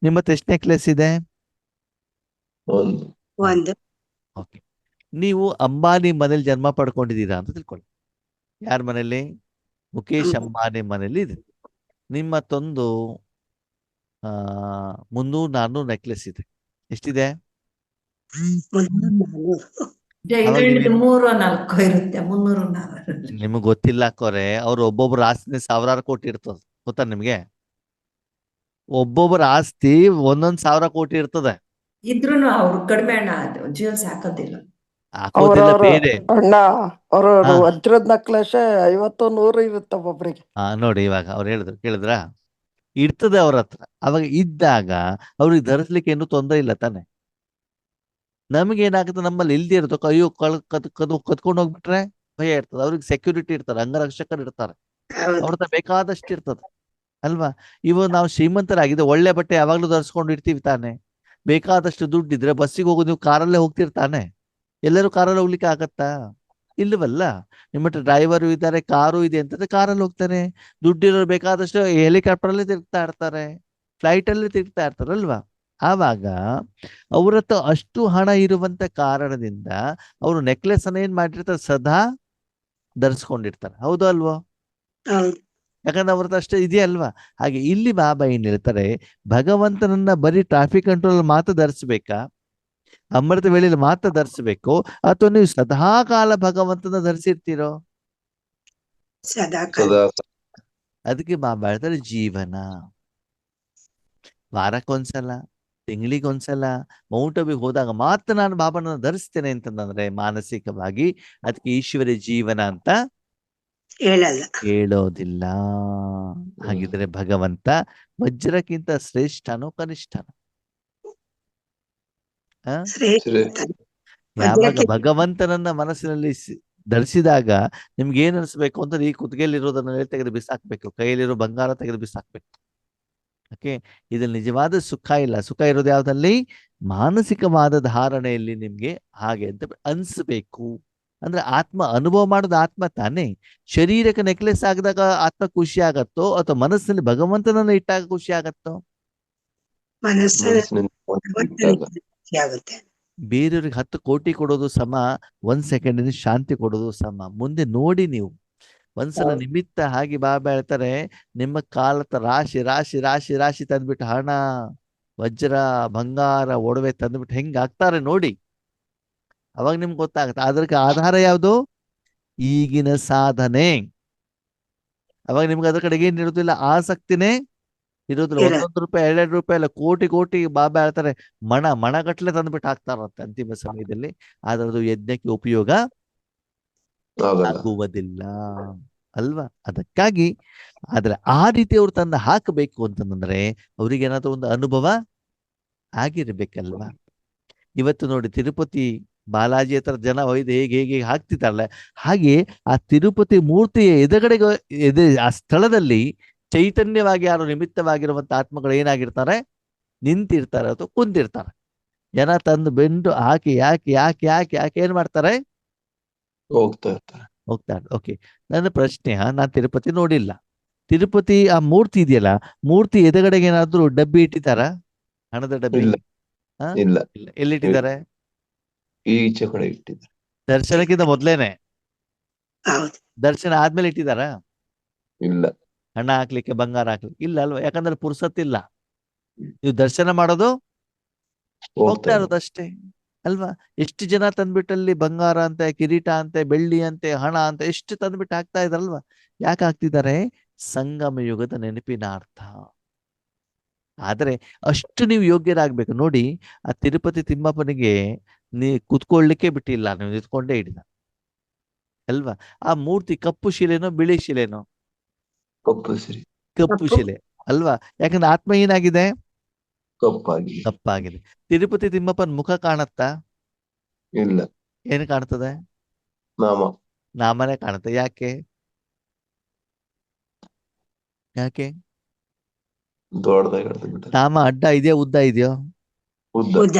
ನಿಮ್ಮ ಹತ್ರ ಎಷ್ಟು ನೆಕ್ಲೆಸ್ ಇದೆ? ಒಂದು. ಓಕೆ, ನೀವು ಅಂಬಾನಿ ಮನೇಲಿ ಜನ್ಮ ಪಡ್ಕೊಂಡಿದ್ದೀರಾ ಅಂತ ತಿಳ್ಕೊಳ್ಳಿ. ಯಾರ ಮನೇಲಿ? ಮುಖೇಶ್ ಅಂಬಾನಿ ಮನೇಲಿ ಇದೆ. ನಿಮ್ಮ ಹತ್ತೊಂದು 300-400 ನೆಕ್ಲೆಸ್ ಇದೆ. ಎಷ್ಟಿದೆ? 300-400 ಇರುತ್ತೆ. 300-400 ನಿಮಗ್ ಗೊತ್ತಿಲ್ಲ ಕೊರೆ. ಅವ್ರು ಒಬ್ಬೊಬ್ರ ಆಸ್ತಿನೇ 1000 ಕೋಟಿ ಇರ್ತದ, ಗೊತ್ತಾ ನಿಮ್ಗೆ? ಒಬ್ಬೊಬ್ಬರ ಆಸ್ತಿ 1,000 ಕೋಟಿ ಇರ್ತದೆ. ಇದ್ರೂನು ಅವ್ರು ಕಡಿಮೆ ಹಣ ಜ್ಯುವೆಲ್ಸ್ ಹಾಕೋದಿಲ್ಲ. ಹಾಕೋದಿಲ್ಲ ಬೇರೆ ಅಣ್ಣ, ಅವ್ರ ಹಾ. ವಜ್ರದ ನಕ್ಲೇಶ 50-100 ಇರುತ್ತೆ ಒಬ್ಬೊಬ್ರಿಗೆ. ನೋಡಿ, ಇವಾಗ ಅವ್ರು ಹೇಳಿದ್ರು, ಕೇಳಿದ್ರ? ಇರ್ತದೆ ಅವ್ರ ಹತ್ರ. ಅವಾಗ ಇದ್ದಾಗ ಅವ್ರಿಗೆ ಧರಿಸ್ಲಿಕ್ಕೆ ಏನು ತೊಂದರೆ ಇಲ್ಲ ತಾನೆ. ನಮ್ಗೆ ಏನಾಗುತ್ತೆ, ನಮ್ಮಲ್ಲಿ ಇಲ್ದೇ ಇರ್ತಕ್ಕ, ಅಯ್ಯೋ ಕದ್ಕೊಂಡು ಹೋಗ್ಬಿಟ್ರೆ ಭಯ ಇರ್ತದೆ. ಅವ್ರಿಗೆ ಸೆಕ್ಯೂರಿಟಿ ಇರ್ತಾರೆ, ಅಂಗರಕ್ಷಕರು ಇರ್ತಾರೆ, ಅವ್ರ ಹತ್ರ ಬೇಕಾದಷ್ಟು ಇರ್ತದೆ ಅಲ್ವಾ? ಇವಾಗ ನಾವು ಶ್ರೀಮಂತರಾಗಿದೆ, ಒಳ್ಳೆ ಬಟ್ಟೆ ಯಾವಾಗ್ಲೂ ಧರಿಸ್ಕೊಂಡು ಇರ್ತೀವಿ ತಾನೆ. ಬೇಕಾದಷ್ಟು ದುಡ್ಡಿದ್ರೆ ಬಸ್ಸಿಗೆ ಹೋಗೋದು, ನೀವು ಕಾರಲ್ಲೇ ಹೋಗ್ತಿರ್ತಾನೆ. ಎಲ್ಲರೂ ಕಾರಲ್ಲಿ ಹೋಗ್ಲಿಕ್ಕೆ ಆಗತ್ತಾ? ಇಲ್ಲವಲ್ಲ. ನಿಮ್ಮ ಹತ್ರ ಡ್ರೈವರು ಇದ್ದಾರೆ, ಕಾರು ಇದೆ ಅಂತಂದ್ರೆ ಕಾರಲ್ಲಿ ಹೋಗ್ತಾರೆ. ದುಡ್ಡಿರೋರು ಬೇಕಾದಷ್ಟು ಹೆಲಿಕಾಪ್ಟರ್ ಅಲ್ಲಿ ತಿರುಗ್ತಾ ಇರ್ತಾರೆ, ಫ್ಲೈಟ್ ಅಲ್ಲಿ ತಿರುಗ್ತಾ ಇರ್ತಾರಲ್ವಾ? ಆವಾಗ ಅವ್ರ ಹತ್ರ ಅಷ್ಟು ಹಣ ಇರುವಂತ ಕಾರಣದಿಂದ ಅವರು ನೆಕ್ಲೆಸ್ ಅನ್ನ ಏನ್ ಮಾಡಿರ್ತಾರೆ? ಸದಾ ಧರಿಸ್ಕೊಂಡಿರ್ತಾರೆ, ಹೌದು ಅಲ್ವೋ? ಯಾಕಂದ್ರೆ ಅವ್ರ ಹತ್ರ ಅಷ್ಟೇ ಇದೆಯಲ್ವಾ? ಹಾಗೆ ಇಲ್ಲಿ ಬಾಬಾ ಏನ್ ಹೇಳ್ತಾರೆ, ಭಗವಂತನನ್ನ ಬರೀ ಟ್ರಾಫಿಕ್ ಕಂಟ್ರೋಲ್ ಮಾತ್ರ ಧರಿಸ್ಬೇಕಾ, ಅಮೃತ ವೇಳೆಯಲ್ಲಿ ಮಾತ್ರ ಧರಿಸ್ಬೇಕು, ಅಥವಾ ನೀವು ಸದಾ ಕಾಲ ಭಗವಂತನ ಧರಿಸಿರ್ತೀರೋ? ಅದಕ್ಕೆ ಬಾಬಾ ಹೇಳ್ತಾರೆ, ಜೀವನ ವಾರಕ್ಕೊಂದ್ಸಲ, ತಿಂಗಳಿಗೊಂದ್ಸಲ ಮೌಂಟ್ ಅಬಿಗೆ ಹೋದಾಗ ಮಾತ್ರ ನಾನು ಬಾಬಾನ ಧರಿಸ್ತೇನೆ ಅಂತಂದ್ರೆ ಮಾನಸಿಕವಾಗಿ, ಅದಕ್ಕೆ ಈಶ್ವರ ಜೀವನ ಅಂತ ಹೇಳೋದಿಲ್ಲ. ಹಾಗಿದ್ರೆ ಭಗವಂತ ವಜ್ರಕ್ಕಿಂತ ಶ್ರೇಷ್ಠನೋ ಕನಿಷ್ಠನೋ? ಯಾವಾಗ ಭಗವಂತನನ್ನ ಮನಸ್ಸಿನಲ್ಲಿ ಧರಿಸಿದಾಗ ನಿಮ್ಗೆ ಏನ್ ಅನ್ಸ್ಬೇಕು ಅಂದ್ರೆ, ಈ ಕುತ್ತಿಗೆಯಲ್ಲಿರೋದನ್ನ ತೆಗೆದು ಬಿಸಾಕ್ಬೇಕು, ಕೈಯಲ್ಲಿರೋ ಬಂಗಾರ ತೆಗೆದು ಬಿಸಾಕ್ಬೇಕು. ಓಕೆ, ಇದ್ರಲ್ಲಿ ನಿಜವಾದ ಸುಖ ಇಲ್ಲ. ಸುಖ ಇರೋದು ಯಾವ್ದಲ್ಲಿ? ಮಾನಸಿಕವಾದ ಧಾರಣೆಯಲ್ಲಿ ನಿಮ್ಗೆ ಹಾಗೆ ಅಂತ ಅನ್ಸ್ಬೇಕು. ಅಂದ್ರೆ ಆತ್ಮ ಅನುಭವ ಮಾಡೋದು ಆತ್ಮ ತಾನೇ. ಶರೀರಕ್ಕೆ ನೆಕ್ಲೆಸ್ ಆಗಿದಾಗ ಆತ್ಮ ಖುಷಿ ಆಗತ್ತೋ, ಅಥವಾ ಮನಸ್ಸಿನಲ್ಲಿ ಭಗವಂತನನ್ನ ಇಟ್ಟಾಗ ಖುಷಿ ಆಗತ್ತೋ? ಬೇರೆಯವ್ರಿಗೆ 10 ಕೋಟಿ ಕೊಡೋದು ಸಮ, 1 ಸೆಕೆಂಡ್ ಶಾಂತಿ ಕೊಡೋದು ಸಮ. ಮುಂದೆ ನೋಡಿ ನೀವು, ಒಂದ್ಸಲ ನಿಮಿತ್ತ ಹಾಗೆ ಬಾಬಾ ಹೇಳ್ತಾರೆ, ನಿಮ್ಮ ಕಾಲತ್ತ ರಾಶಿ ರಾಶಿ ರಾಶಿ ರಾಶಿ ತಂದ್ಬಿಟ್ಟು ಹಣ, ವಜ್ರ, ಬಂಗಾರ, ಒಡವೆ ತಂದ್ಬಿಟ್ಟು ಹೆಂಗ್ ಆಗ್ತಾರೆ ನೋಡಿ. ಅವಾಗ ನಿಮ್ಗೆ ಗೊತ್ತಾಗುತ್ತೆ. ಅದಕ್ಕೆ ಆಧಾರ ಯಾವುದು? ಈಗಿನ ಸಾಧನೆ. ಅವಾಗ ನಿಮ್ಗೆ ಅದ್ರ ಕಡೆಗೆ ಏನ್ ಇರುದಿಲ್ಲ, ಆಸಕ್ತಿನೇ ಇರೋದಿಲ್ಲ. ಇಲ್ಲ. 1 ರೂಪಾಯಿ 2 ರೂಪಾಯಿ ಅಲ್ಲ, ಕೋಟಿ ಕೋಟಿ ಬಾಬಾ ಹೇಳ್ತಾರೆ ಮಣಗಟ್ಲೆ ತಂದ್ಬಿಟ್ಟು ಹಾಕ್ತಾರಂತೆ ಅಂತಿಮ ಸಮಯದಲ್ಲಿ. ಆದ್ರೆ ಯಜ್ಞಕ್ಕೆ ಉಪಯೋಗ ಆಗಲ್ಲ. ಆಗುವುದಿಲ್ಲ ಅಲ್ವಾ? ಅದಕ್ಕಾಗಿ ಆದ್ರೆ ಆ ರೀತಿ ಅವ್ರು ತಂದು ಹಾಕಬೇಕು ಅಂತಂದ್ರೆ ಅವ್ರಿಗೆ ಏನಾದ್ರು ಒಂದು ಅನುಭವ ಆಗಿರ್ಬೇಕಲ್ವಾ? ಇವತ್ತು ನೋಡಿ, ತಿರುಪತಿ ಬಾಲಾಜಿ ಹತ್ರ ಜನ ಒಯ್ದು ಹೇಗೆ ಹೇಗೆ ಹಾಕ್ತಿದ್ದಾರಲ್ಲ, ಹಾಗೆ ಆ ತಿರುಪತಿ ಮೂರ್ತಿಯ ಎದುರುಗಡೆ ಆ ಸ್ಥಳದಲ್ಲಿ ಚೈತನ್ಯವಾಗಿ ಯಾರು ನಿಮಿತ್ತವಾಗಿರುವಂತ ಆತ್ಮಗಳು ಏನಾಗಿರ್ತಾರೆ? ನಿಂತಿರ್ತಾರೆ ಅಥವಾ ಕುಂತಿರ್ತಾರೆ. ಜನ ತಂದು ಬೆಂಡು ಹಾಕಿ ಯಾಕೆ ಯಾಕೆ ಯಾಕೆ ಯಾಕೆ ಏನ್ ಮಾಡ್ತಾರೆ? ಹೋಗ್ತಾ ಇರ್ತಾರೆ. ಹೋಗ್ತಾರೆ. ಓಕೆ, ನನ್ನ ಪ್ರಶ್ನೆ, ನಾನು ತಿರುಪತಿ ನೋಡಿಲ್ಲ. ತಿರುಪತಿ ಆ ಮೂರ್ತಿ ಇದೆಯಲ್ಲ, ಮೂರ್ತಿ ಎದುರುಗಡೆಗೆ ಏನಾದ್ರು ಡಬ್ಬಿ ಇಟ್ಟಿದ್ದಾರ? ಹಣದ ಡಬ್ಬಿ? ಇಲ್ಲ. ಹಾ? ಇಲ್ಲ, ಇಲ್ಲ. ಎಲ್ಲಿಟ್ಟಿದ್ದಾರೆ? ಈಚೆ ಕಡೆ ಇಟ್ಟಿದ್ದಾರೆ. ದರ್ಶನಕ್ಕಿಂತ ಮೊದ್ಲೇನೆ? ಹೌದು. ದರ್ಶನ ಆದ್ಮೇಲೆ ಇಟ್ಟಿದಾರ? ಇಲ್ಲ. ಹಣ ಹಾಕ್ಲಿಕ್ಕೆ, ಬಂಗಾರ ಹಾಕ್ಲಿಕ್ಕೆ ಇಲ್ಲ ಅಲ್ವಾ? ಯಾಕಂದ್ರೆ ಪುರ್ಸತ್ತಿಲ್ಲ. ನೀವು ದರ್ಶನ ಮಾಡೋದು ಹೋಗ್ತಾ ಇರೋದು ಅಷ್ಟೇ ಅಲ್ವಾ? ಎಷ್ಟು ಜನ ತಂದ್ಬಿಟ್ಟಲ್ಲಿ ಬಂಗಾರ ಅಂತೆ, ಕಿರೀಟ ಅಂತೆ, ಬೆಳ್ಳಿ ಅಂತೆ, ಹಣ ಅಂತ ಎಷ್ಟು ತಂದ್ಬಿಟ್ಟು ಹಾಕ್ತಾ ಇದಾರಲ್ವಾ? ಯಾಕೆ ಹಾಕ್ತಿದ್ದಾರೆ? ಸಂಗಮ ಯುಗದ ನೆನಪಿನಾರ್ಥ. ಆದ್ರೆ ಅಷ್ಟು ನೀವು ಯೋಗ್ಯರಾಗ್ಬೇಕು ನೋಡಿ. ಆ ತಿರುಪತಿ ತಿಮ್ಮಪ್ಪನಿಗೆ ಕುತ್ಕೊಳ್ಳಿಕ್ಕೆ ಬಿಟ್ಟಿಲ್ಲ, ನೀವು ನಿಂತ್ಕೊಂಡೇ ಹಿಡಿದ ಅಲ್ವಾ? ಆ ಮೂರ್ತಿ ಕಪ್ಪು ಶಿಲೆನೋ ಬಿಳಿ ಶಿಲೆನೋ? ಕಪ್ಪು ಸಿರಿ, ಕಪ್ಪು ಶಿಲೆ ಅಲ್ವಾ? ಯಾಕಂದ್ರೆ ಆತ್ಮ ಏನಾಗಿದೆ? ಕಪ್ಪಾಗಿ. ಕಪ್ಪಾಗಿದೆ. ತಿರುಪತಿ ತಿಮ್ಮಪ್ಪನ ಮುಖ ಕಾಣತ್ತಾ? ಇಲ್ಲ. ಏನು ಕಾಣ್ತದೆ? ನಾಮ. ನಾಮನೇ ಕಾಣುತ್ತೆ. ಯಾಕೆ? ಯಾಕೆ? ದೊಡ್ಡದಾಗಿ ಹಿಡ್ದು ಬಿಟ್ಟ. ನಾಮ ಅಡ್ಡ ಇದೆಯೋ ಉದ್ದ ಇದೆಯೋ? ಉದ್ದ. ಉದ್ದ.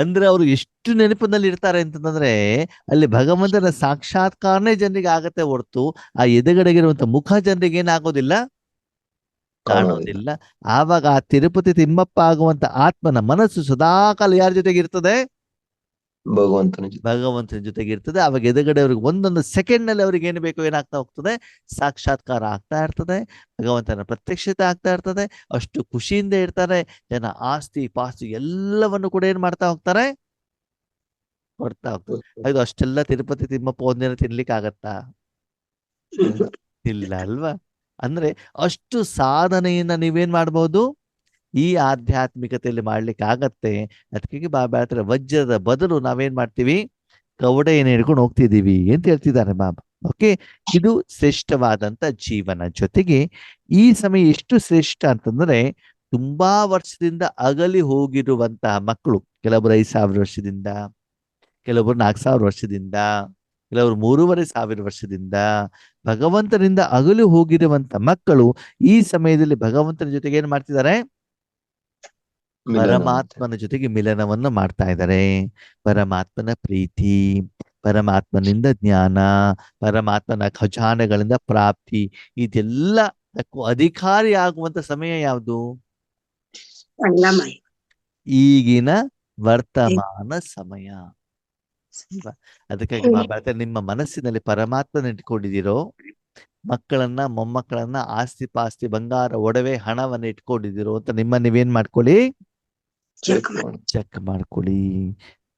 ಅಂದ್ರೆ ಅವರು ಎಷ್ಟು ನೆನಪಿನಲ್ಲಿ ಇರ್ತಾರೆ ಅಂತಂದ್ರೆ ಅಲ್ಲಿ ಭಗವಂತನ ಸಾಕ್ಷಾತ್ಕಾರನೇ ಜನರಿಗೆ ಆಗತ್ತೆ ಹೊರತು ಆ ಎದುರುಗಡೆಗಿರುವಂತ ಮುಖ ಜನರಿಗೆ ಏನಾಗೋದಿಲ್ಲ, ಕಾಣೋದಿಲ್ಲ. ಆವಾಗ ಆ ತಿರುಪತಿ ತಿಮ್ಮಪ್ಪ ಆಗುವಂತ ಆತ್ಮನ ಮನಸ್ಸು ಸದಾಕಾಲ ಯಾರ ಜೊತೆಗೆ ಇರ್ತದೆ? ಭಗವಂತನ ಜೊತೆ. ಭಗವಂತನ ಜೊತೆಗೆ ಇರ್ತದೆ. ಅವಾಗ ಎದುರುಗಡೆ ಅವ್ರಿಗೆ ಒಂದೊಂದು ಸೆಕೆಂಡ್ ನಲ್ಲಿ ಅವ್ರಿಗೆ ಏನು ಬೇಕು ಏನಾಗ್ತಾ ಹೋಗ್ತದೆ? ಸಾಕ್ಷಾತ್ಕಾರ ಆಗ್ತಾ ಇರ್ತದೆ, ಭಗವಂತನ ಪ್ರತ್ಯಕ್ಷತೆ ಆಗ್ತಾ ಇರ್ತದೆ. ಅಷ್ಟು ಖುಷಿಯಿಂದ ಇರ್ತಾರೆ ಜನ. ಆಸ್ತಿ ಪಾಸ್ತಿ ಎಲ್ಲವನ್ನು ಕೂಡ ಏನ್ ಮಾಡ್ತಾ ಹೋಗ್ತಾರೆ? ಕೊಡ್ತಾ ಹೋಗ್ತಾರೆ. ಅದು ಅಷ್ಟೆಲ್ಲ ತಿರುಪತಿ ತಿಮ್ಮಪ್ಪ ಒಂದಿನ ತಿನ್ಲಿಕ್ಕೆ ಆಗತ್ತಾ? ಇಲ್ಲ ಅಲ್ವಾ? ಅಂದ್ರೆ ಅಷ್ಟು ಸಾಧನೆಯನ್ನ ನೀವೇನ್ ಮಾಡ್ಬೋದು? ಈ ಆಧ್ಯಾತ್ಮಿಕತೆಯಲ್ಲಿ ಮಾಡ್ಲಿಕ್ಕೆ ಆಗತ್ತೆ. ಅದಕ್ಕೆ ಬಾಬಾ ಹೇಳ್ತಾರೆ, ವಜ್ರದ ಬದಲು ನಾವೇನ್ ಮಾಡ್ತೀವಿ? ಕವಡೆಯನ್ನು ಹಿಡ್ಕೊಂಡು ಹೋಗ್ತಿದೀವಿ ಅಂತ ಹೇಳ್ತಿದ್ದಾರೆ ಬಾಬಾ. ಓಕೆ, ಇದು ಶ್ರೇಷ್ಠವಾದಂತ ಜೀವನ. ಜೊತೆಗೆ ಈ ಸಮಯ ಎಷ್ಟು ಶ್ರೇಷ್ಠ ಅಂತಂದ್ರೆ, ತುಂಬಾ ವರ್ಷದಿಂದ ಅಗಲಿ ಹೋಗಿರುವಂತಹ ಮಕ್ಕಳು, ಕೆಲವರು 5,000 ವರ್ಷದಿಂದ, ಕೆಲವರು 4,000 ವರ್ಷದಿಂದ, ಕೆಲವರು 3,500 ವರ್ಷದಿಂದ ಭಗವಂತನಿಂದ ಅಗಲಿ ಹೋಗಿರುವಂತ ಮಕ್ಕಳು ಈ ಸಮಯದಲ್ಲಿ ಭಗವಂತನ ಜೊತೆಗೆ ಏನ್ ಮಾಡ್ತಿದ್ದಾರೆ? ಪರಮಾತ್ಮನ ಜೊತೆಗೆ ಮಿಲನವನ್ನು ಮಾಡ್ತಾ ಇದ್ದಾರೆ. ಪರಮಾತ್ಮನ ಪ್ರೀತಿ, ಪರಮಾತ್ಮನಿಂದ ಜ್ಞಾನ, ಪರಮಾತ್ಮನ ಖಜಾನೆಗಳಿಂದ ಪ್ರಾಪ್ತಿ, ಇದೆಲ್ಲದಕ್ಕೂ ಅಧಿಕಾರಿ ಆಗುವಂತ ಸಮಯ ಯಾವುದು? ಸಂಗಮಯ. ಈಗಿನ ವರ್ತಮಾನ ಸಮಯ. ಅದಕ್ಕಾಗಿ ಬಾಬಾ ನಿಮ್ಮ ಮನಸ್ಸಿನಲ್ಲಿ ಪರಮಾತ್ಮನ ಇಟ್ಕೊಂಡಿದ್ದೀರೋ, ಮಕ್ಕಳನ್ನ ಮೊಮ್ಮಕ್ಕಳನ್ನ ಆಸ್ತಿ ಪಾಸ್ತಿ ಬಂಗಾರ ಒಡವೆ ಹಣವನ್ನ ಇಟ್ಕೊಂಡಿದ್ದೀರೋ ಅಂತ ನೀವೇನ್ ಮಾಡ್ಕೊಳ್ಳಿ? ಚೆಕ್ ಮಾಡ್ಕೊಳ್ಳಿ.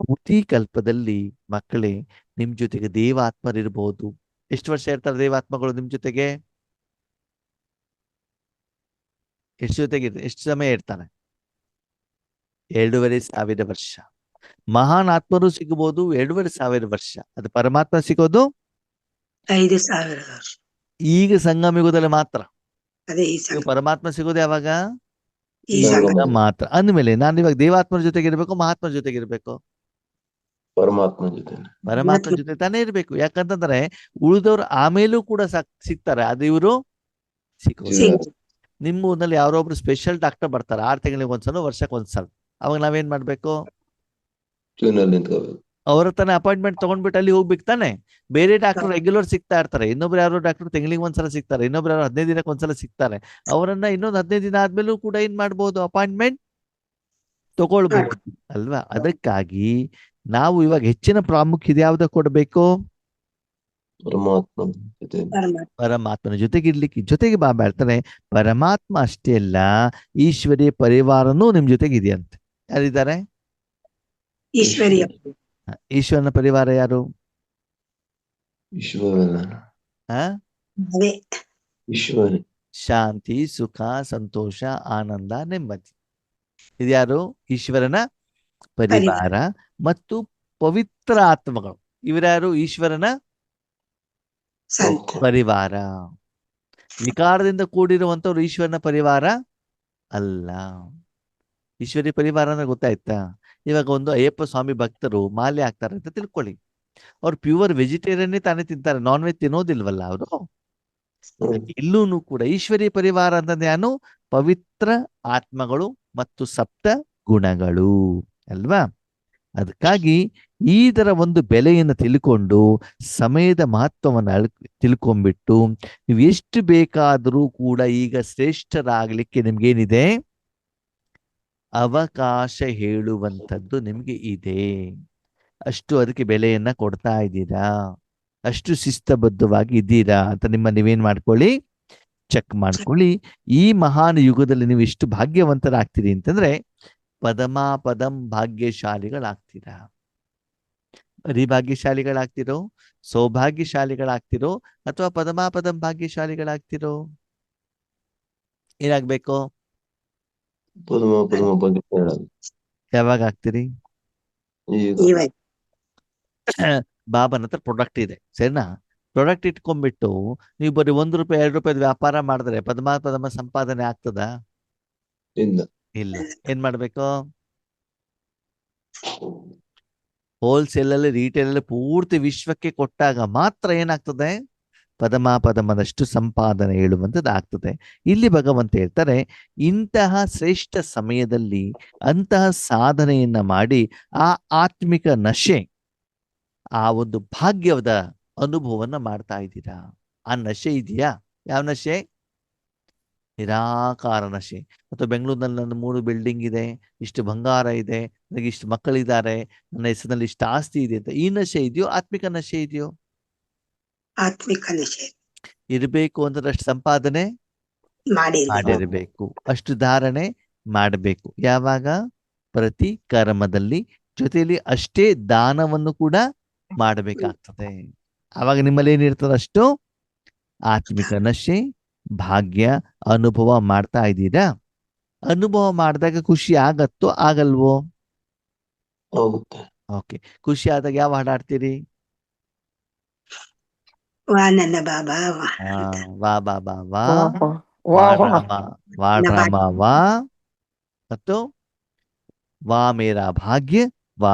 ಕೋಟಿ ಕಲ್ಪದಲ್ಲಿ ಮಕ್ಕಳೇ ನಿಮ್ ಜೊತೆಗೆ ದೇವಾತ್ಮರಿರ್ಬಹುದು. ಎಷ್ಟು ವರ್ಷ ಇರ್ತಾರೆ ದೇವಾತ್ಮಗಳು ನಿಮ್ ಜೊತೆಗೆ? ಎಷ್ಟು ಸಮಯ ಇರ್ತಾರೆ? 2,500 ವರ್ಷ. ಮಹಾನ್ ಆತ್ಮರು ಸಿಗಬಹುದು 2,500 ವರ್ಷ. ಅದು ಪರಮಾತ್ಮ ಸಿಗೋದು 5,000 ವರ್ಷ. ಈಗ ಸಂಗಮ ಯುಗದಲ್ಲಿ ಮಾತ್ರ. ಅದೇ ಈ ಸಂಗಮ. ಪರಮಾತ್ಮ ಸಿಗೋದು ಯಾವಾಗ? ಈ ಸಂಗಮ ಮಾತ್ರ. ಅಂದ್ಮೇಲೆ ನಾನು ಇವಾಗ ದೇವಾತ್ಮರ ಜೊತೆಗೆ ಇರ್ಬೇಕು, ಮಹಾತ್ಮರ ಜೊತೆಗೆ ಇರ್ಬೇಕು? ಪರಮಾತ್ಮ ಜೊತೆ. ಪರಮಾತ್ಮ ಜೊತೆ ತಾನೇ ಇರ್ಬೇಕು. ಯಾಕಂತಂದ್ರೆ ಉಳಿದವ್ರು ಆಮೇಲೂ ಕೂಡ ಸಿಗ್ತಾರೆ, ಅದು ಇವರು ಸಿಗೋದು. ನಿಮ್ಮ ಊರಿನಲ್ಲಿ ಯಾರೊಬ್ರು ಸ್ಪೆಷಲ್ ಡಾಕ್ಟರ್ ಬರ್ತಾರೆ, 6 ತಿಂಗಳಿಗೆ ಒಂದ್ಸಲ, ವರ್ಷಕ್ಕೆ ಒಂದ್ಸಲ. ಅವಾಗ ನಾವೇನ್ ಮಾಡ್ಬೇಕು? ಅವ್ರ ತಾನೇ ಅಪಾಯಿಂಟ್ಮೆಂಟ್ ತಗೊಂಡ್ಬಿಟ್ಟು ಅಲ್ಲಿ ಹೋಗ್ಬೇಕು ತಾನೆ. ಬೇರೆ ಡಾಕ್ಟರ್ ರೆಗ್ಯುಲರ್ ಸಿಗ್ತಾ ಇರ್ತಾರೆ. ಇನ್ನೊಬ್ರು ಯಾರೋ ಡಾಕ್ಟರ್ ತಿಂಗಳಿಗೆ ಒಂದ್ಸಲ ಸಿಗ್ತಾರೆ, ಇನ್ನೊಬ್ರು ಯಾರು 15 ದಿನಕ್ಕೆ ಒಂದ್ಸಲ ಸಿಗ್ತಾರೆ. ಅವರನ್ನ ಇನ್ನೊಂದು 15 ದಿನ ಆದ್ಮೇಲೂ ಕೂಡ ಏನ್ ಮಾಡ್ಬೋದು? ಅಪಾಯಿಂಟ್ಮೆಂಟ್ ತಗೊಳ್ಬಹುದು ಅಲ್ವಾ? ಅದಕ್ಕಾಗಿ ನಾವು ಇವಾಗ ಹೆಚ್ಚಿನ ಪ್ರಾಮುಖ್ಯತೆ ಯಾವ್ದಕ್ಕೆ ಕೊಡ್ಬೇಕು? ಪರಮಾತ್ಮನ ಜೊತೆ ಪರಮಾತ್ಮ ಪರಮಾತ್ಮನ ಜೊತೆಗಿರ್ಲಿಕ್ಕೆ ಜೊತೆಗೆ ಬಾಬಾ ಹೇಳ್ತಾರೆ ಪರಮಾತ್ಮ ಅಷ್ಟೇ ಅಲ್ಲ ಈಶ್ವರಿಯ ಪರಿವಾರನೂ ನಿಮ್ ಜೊತೆಗಿದೆಯಂತೆ. ಯಾರಿದ್ದಾರೆ? ಈಶ್ವರಿಯ ಈಶ್ವರನ ಪರಿವಾರ ಯಾರು? ಈಶ್ವರನ ಆ ಅವೇ ಈಶ್ವರ ಶಾಂತಿ, ಸುಖ, ಸಂತೋಷ, ಆನಂದ, ನೆಮ್ಮದಿ. ಇದ್ಯಾರು? ಈಶ್ವರನ ಪರಿವಾರ ಮತ್ತು ಪವಿತ್ರ ಆತ್ಮಗಳು. ಇವರ್ಯಾರು? ಈಶ್ವರನ ಸಂತ ಪರಿವಾರ. ವಿಕಾರದಿಂದ ಕೂಡಿರುವಂತವ್ರು ಈಶ್ವರನ ಪರಿವಾರ ಅಲ್ಲ. ಈಶ್ವರಿ ಪರಿವಾರ ಅಂದ್ರೆ ಗೊತ್ತಾಯ್ತಾ? ಇವಾಗ ಒಂದು ಅಯ್ಯಪ್ಪ ಸ್ವಾಮಿ ಭಕ್ತರು ಮಾಲೆ ಹಾಕ್ತಾರೆ ಅಂತ ತಿಳ್ಕೊಳ್ಳಿ. ಅವ್ರು ಪ್ಯೂರ್ ವೆಜಿಟೇರಿಯನ್ನೇ ತಾನೇ ತಿಂತಾರೆ, ನಾನ್ ವೆಜ್ ತಿನ್ನೋದಿಲ್ವಲ್ಲ ಅವರು. ಇಲ್ಲೂ ಕೂಡ ಈಶ್ವರಿ ಪರಿವಾರ ಅಂತಂದ್ರೆ ಏನು? ಪವಿತ್ರ ಆತ್ಮಗಳು ಮತ್ತು ಸಪ್ತ ಗುಣಗಳು ಅಲ್ವಾ? ಅದಕ್ಕಾಗಿ ಇದರ ಒಂದು ಬೆಲೆಯನ್ನು ತಿಳ್ಕೊಂಡು ಸಮಯದ ಮಹತ್ವವನ್ನು ತಿಳ್ಕೊಂಡ್ಬಿಟ್ಟು ನೀವು ಎಷ್ಟು ಬೇಕಾದರೂ ಕೂಡ ಈಗ ಶ್ರೇಷ್ಠರಾಗ್ಲಿಕ್ಕೆ ನಿಮ್ಗೇನಿದೆ? ಅವಕಾಶ ಹೇಳುವಂಥದ್ದು ನಿಮ್ಗೆ ಇದೆ. ಅಷ್ಟು ಅದಕ್ಕೆ ಬೆಲೆಯನ್ನ ಕೊಡ್ತಾ ಇದ್ದೀರಾ, ಅಷ್ಟು ಶಿಸ್ತಬದ್ಧವಾಗಿ ಇದ್ದೀರಾ ಅಂತ ನೀವೇನ್ ಮಾಡ್ಕೊಳ್ಳಿ, ಚೆಕ್ ಮಾಡ್ಕೊಳ್ಳಿ. ಈ ಮಹಾನ್ ಯುಗದಲ್ಲಿ ನೀವು ಎಷ್ಟು ಭಾಗ್ಯವಂತರಾಗ್ತೀರಿ ಅಂತಂದ್ರೆ ಪದಂ ಭಾಗ್ಯಶಾಲಿಗಳಾಗ್ತೀರಾ. ಬರೀ ಭಾಗ್ಯಶಾಲಿಗಳಾಗ್ತಿರೋ, ಸೌಭಾಗ್ಯಶಾಲಿಗಳಾಗ್ತಿರೋ, ಅಥವಾ ಪದಂ ಭಾಗ್ಯಶಾಲಿಗಳಾಗ್ತಿರೋ? ಏನಾಗ್ಬೇಕು? ಪದ್ಮ ಬಗ್ಗೆ ಹೇಳೋದು ಯಾವಾಗ ಆಗ್ತೀರಿ? ಈಗ ಇವಾಗ ಬಾಬನ ಹತ್ರ ಪ್ರಾಡಕ್ಟ್ ಇದೆ, ಸರಿನಾ? ಪ್ರಾಡಕ್ಟ್ ಇಟ್ಕೊಂಡ್ಬಿಟ್ಟು ನೀವು ಬರೀ ₹1 ₹2 ವ್ಯಾಪಾರ ಮಾಡಿದ್ರೆ ಪದಮ ಸಂಪಾದನೆ ಆಗ್ತದ? ಇಲ್ಲ ಇಲ್ಲ. ಏನ್ ಮಾಡ್ಬೇಕು? ಹೋಲ್ಸೇಲ್ ಅಲ್ಲಿ, ರಿಟೇಲ್ ಅಲ್ಲಿ ಪೂರ್ತಿ ವಿಶ್ವಕ್ಕೆ ಕೊಟ್ಟಾಗ ಮಾತ್ರ ಏನಾಗ್ತದೆ? ಪದಮದಷ್ಟು ಸಂಪಾದನೆ ಹೇಳುವಂಥದ್ದು ಆಗ್ತದೆ. ಇಲ್ಲಿ ಭಗವಂತ ಹೇಳ್ತಾರೆ, ಇಂತಹ ಶ್ರೇಷ್ಠ ಸಮಯದಲ್ಲಿ ಅಂತಹ ಸಾಧನೆಯನ್ನ ಮಾಡಿ ಆ ಆತ್ಮಿಕ ನಶೆ, ಆ ಒಂದು ಭಾಗ್ಯದ ಅನುಭವವನ್ನ ಮಾಡ್ತಾ ಇದ್ದೀರಾ. ಆ ನಶೆ ಇದೆಯಾ? ಯಾವ ನಶೆ? ನಿರಾಕಾರ ನಶೆ. ಅಥವಾ ಬೆಂಗಳೂರಿನಲ್ಲಿ ನನ್ನ 3 ಬಿಲ್ಡಿಂಗ್ ಇದೆ, ಇಷ್ಟು ಬಂಗಾರ ಇದೆ, ನನಗೆ ಇಷ್ಟು ಮಕ್ಕಳಿದ್ದಾರೆ, ನನ್ನ ಹೆಸರಿನಲ್ಲಿ ಇಷ್ಟು ಆಸ್ತಿ ಇದೆ ಅಂತ ಈ ನಶೆ ಇದೆಯೋ? ಆತ್ಮಿಕ ನಶೆ ಇದೆಯೋ? ಆತ್ಮಿಕ ನಿಷೇಧ ಇರಬೇಕು ಅಂದ್ರೆ ಅಷ್ಟು ಸಂಪಾದನೆ ಮಾಡಿರಬೇಕು, ಅಷ್ಟು ಧಾರಣೆ ಮಾಡಬೇಕು. ಯಾವಾಗ? ಪ್ರತಿ ಕರ್ಮದಲ್ಲಿ. ಜೊತೆಯಲ್ಲಿ ಅಷ್ಟೇ ದಾನವನ್ನು ಕೂಡ ಮಾಡಬೇಕಾಗ್ತದೆ. ಆವಾಗ ನಿಮ್ಮಲ್ಲಿ ಏನಿರ್ತದೆ? ಅಷ್ಟು ಆತ್ಮಿಕ ನಶೆ, ಭಾಗ್ಯ ಅನುಭವ ಮಾಡ್ತಾ ಇದ್ದೀರಾ. ಅನುಭವ ಮಾಡಿದಾಗ ಖುಷಿ ಆಗತ್ತೋ ಆಗಲ್ವೋ? ಆಗುತ್ತೆ. ಓಕೆ. ಖುಷಿ ಆದಾಗ ಯಾವ ಹಾಡಾಡ್ತೀರಿ? ವಾ ನನ್ನ ಬಾಬಾ ವಾ ವಾ ಬಾ ಬಾ ವಾ, ವಾ ವಾಡ್ರಾಮ ವಾ, ಮತ್ತು ವಾ ಮೇರಾ ಭಾಗ್ಯ ವಾ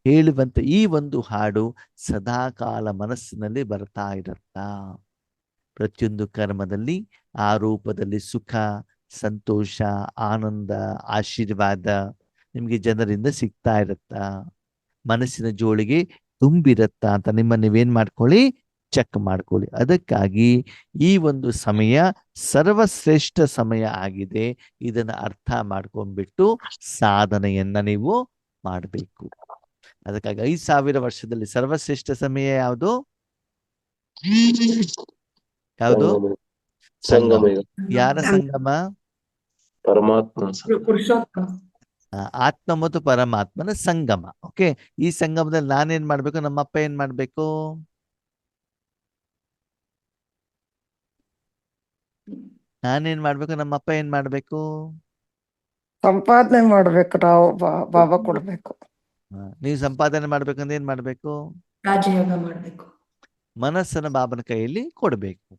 ಹೇಳುವಂತ ಈ ಒಂದು ಹಾಡು ಸದಾಕಾಲ ಮನಸ್ಸಿನಲ್ಲಿ ಬರ್ತಾ ಇರತ್ತಾ? ಪ್ರತಿಯೊಂದು ಕರ್ಮದಲ್ಲಿ ಆ ರೂಪದಲ್ಲಿ ಸುಖ, ಸಂತೋಷ, ಆನಂದ, ಆಶೀರ್ವಾದ ನಿಮ್ಗೆ ಜನರಿಂದ ಸಿಗ್ತಾ ಇರತ್ತಾ? ಮನಸ್ಸಿನ ಜೋಳಿಗೆ ತುಂಬಿರತ್ತಾ ಅಂತ ನೀವೇನ್ ಮಾಡ್ಕೊಳ್ಳಿ, ಚೆಕ್ ಮಾಡ್ಕೊಳ್ಳಿ. ಅದಕ್ಕಾಗಿ ಈ ಒಂದು ಸಮಯ ಸರ್ವಶ್ರೇಷ್ಠ ಸಮಯ ಆಗಿದೆ. ಇದನ್ನ ಅರ್ಥ ಮಾಡ್ಕೊಂಡ್ಬಿಟ್ಟು ಸಾಧನೆಯನ್ನ ನೀವು ಮಾಡಬೇಕು. ಅದಕ್ಕಾಗಿ 5000 ವರ್ಷದಲ್ಲಿ ಸರ್ವಶ್ರೇಷ್ಠ ಸಮಯ ಯಾವುದು? ಯಾವುದು? ಸಂಗಮ. ಯಾರ ಸಂಗಮ? ಪರಮಾತ್ಮನ ಸಂಗಮ. ಪುರುಷೋತ್ತಮ. ಆತ್ಮ ಮತ್ತು ಪರಮಾತ್ಮನ ಸಂಗಮ. ಓಕೆ. ಈ ಸಂಗಮದಲ್ಲಿ ನಾನೇನ್ ಮಾಡ್ಬೇಕು? ನಮ್ಮಪ್ಪ ಏನ್ ಮಾಡ್ಬೇಕು? ನಾನೇನ್ ಮಾಡ್ಬೇಕು? ನಮ್ಮಪ್ಪ ಏನ್ ಮಾಡ್ಬೇಕು? ಸಂಪಾದನೆ ಮಾಡ್ಬೇಕು, ನಾವು ಬಾಬಾ ಕೊಡ್ಬೇಕು. ನೀವು ಸಂಪಾದನೆ ಮಾಡ್ಬೇಕಂದ್ರೆ ಏನ್ ಮಾಡ್ಬೇಕು? ರಾಜಯೋಗ ಮಾಡ್ಬೇಕು. ಮನಸ್ಸನ್ನ ಬಾಬನ ಕೈಯಲ್ಲಿ ಕೊಡ್ಬೇಕು.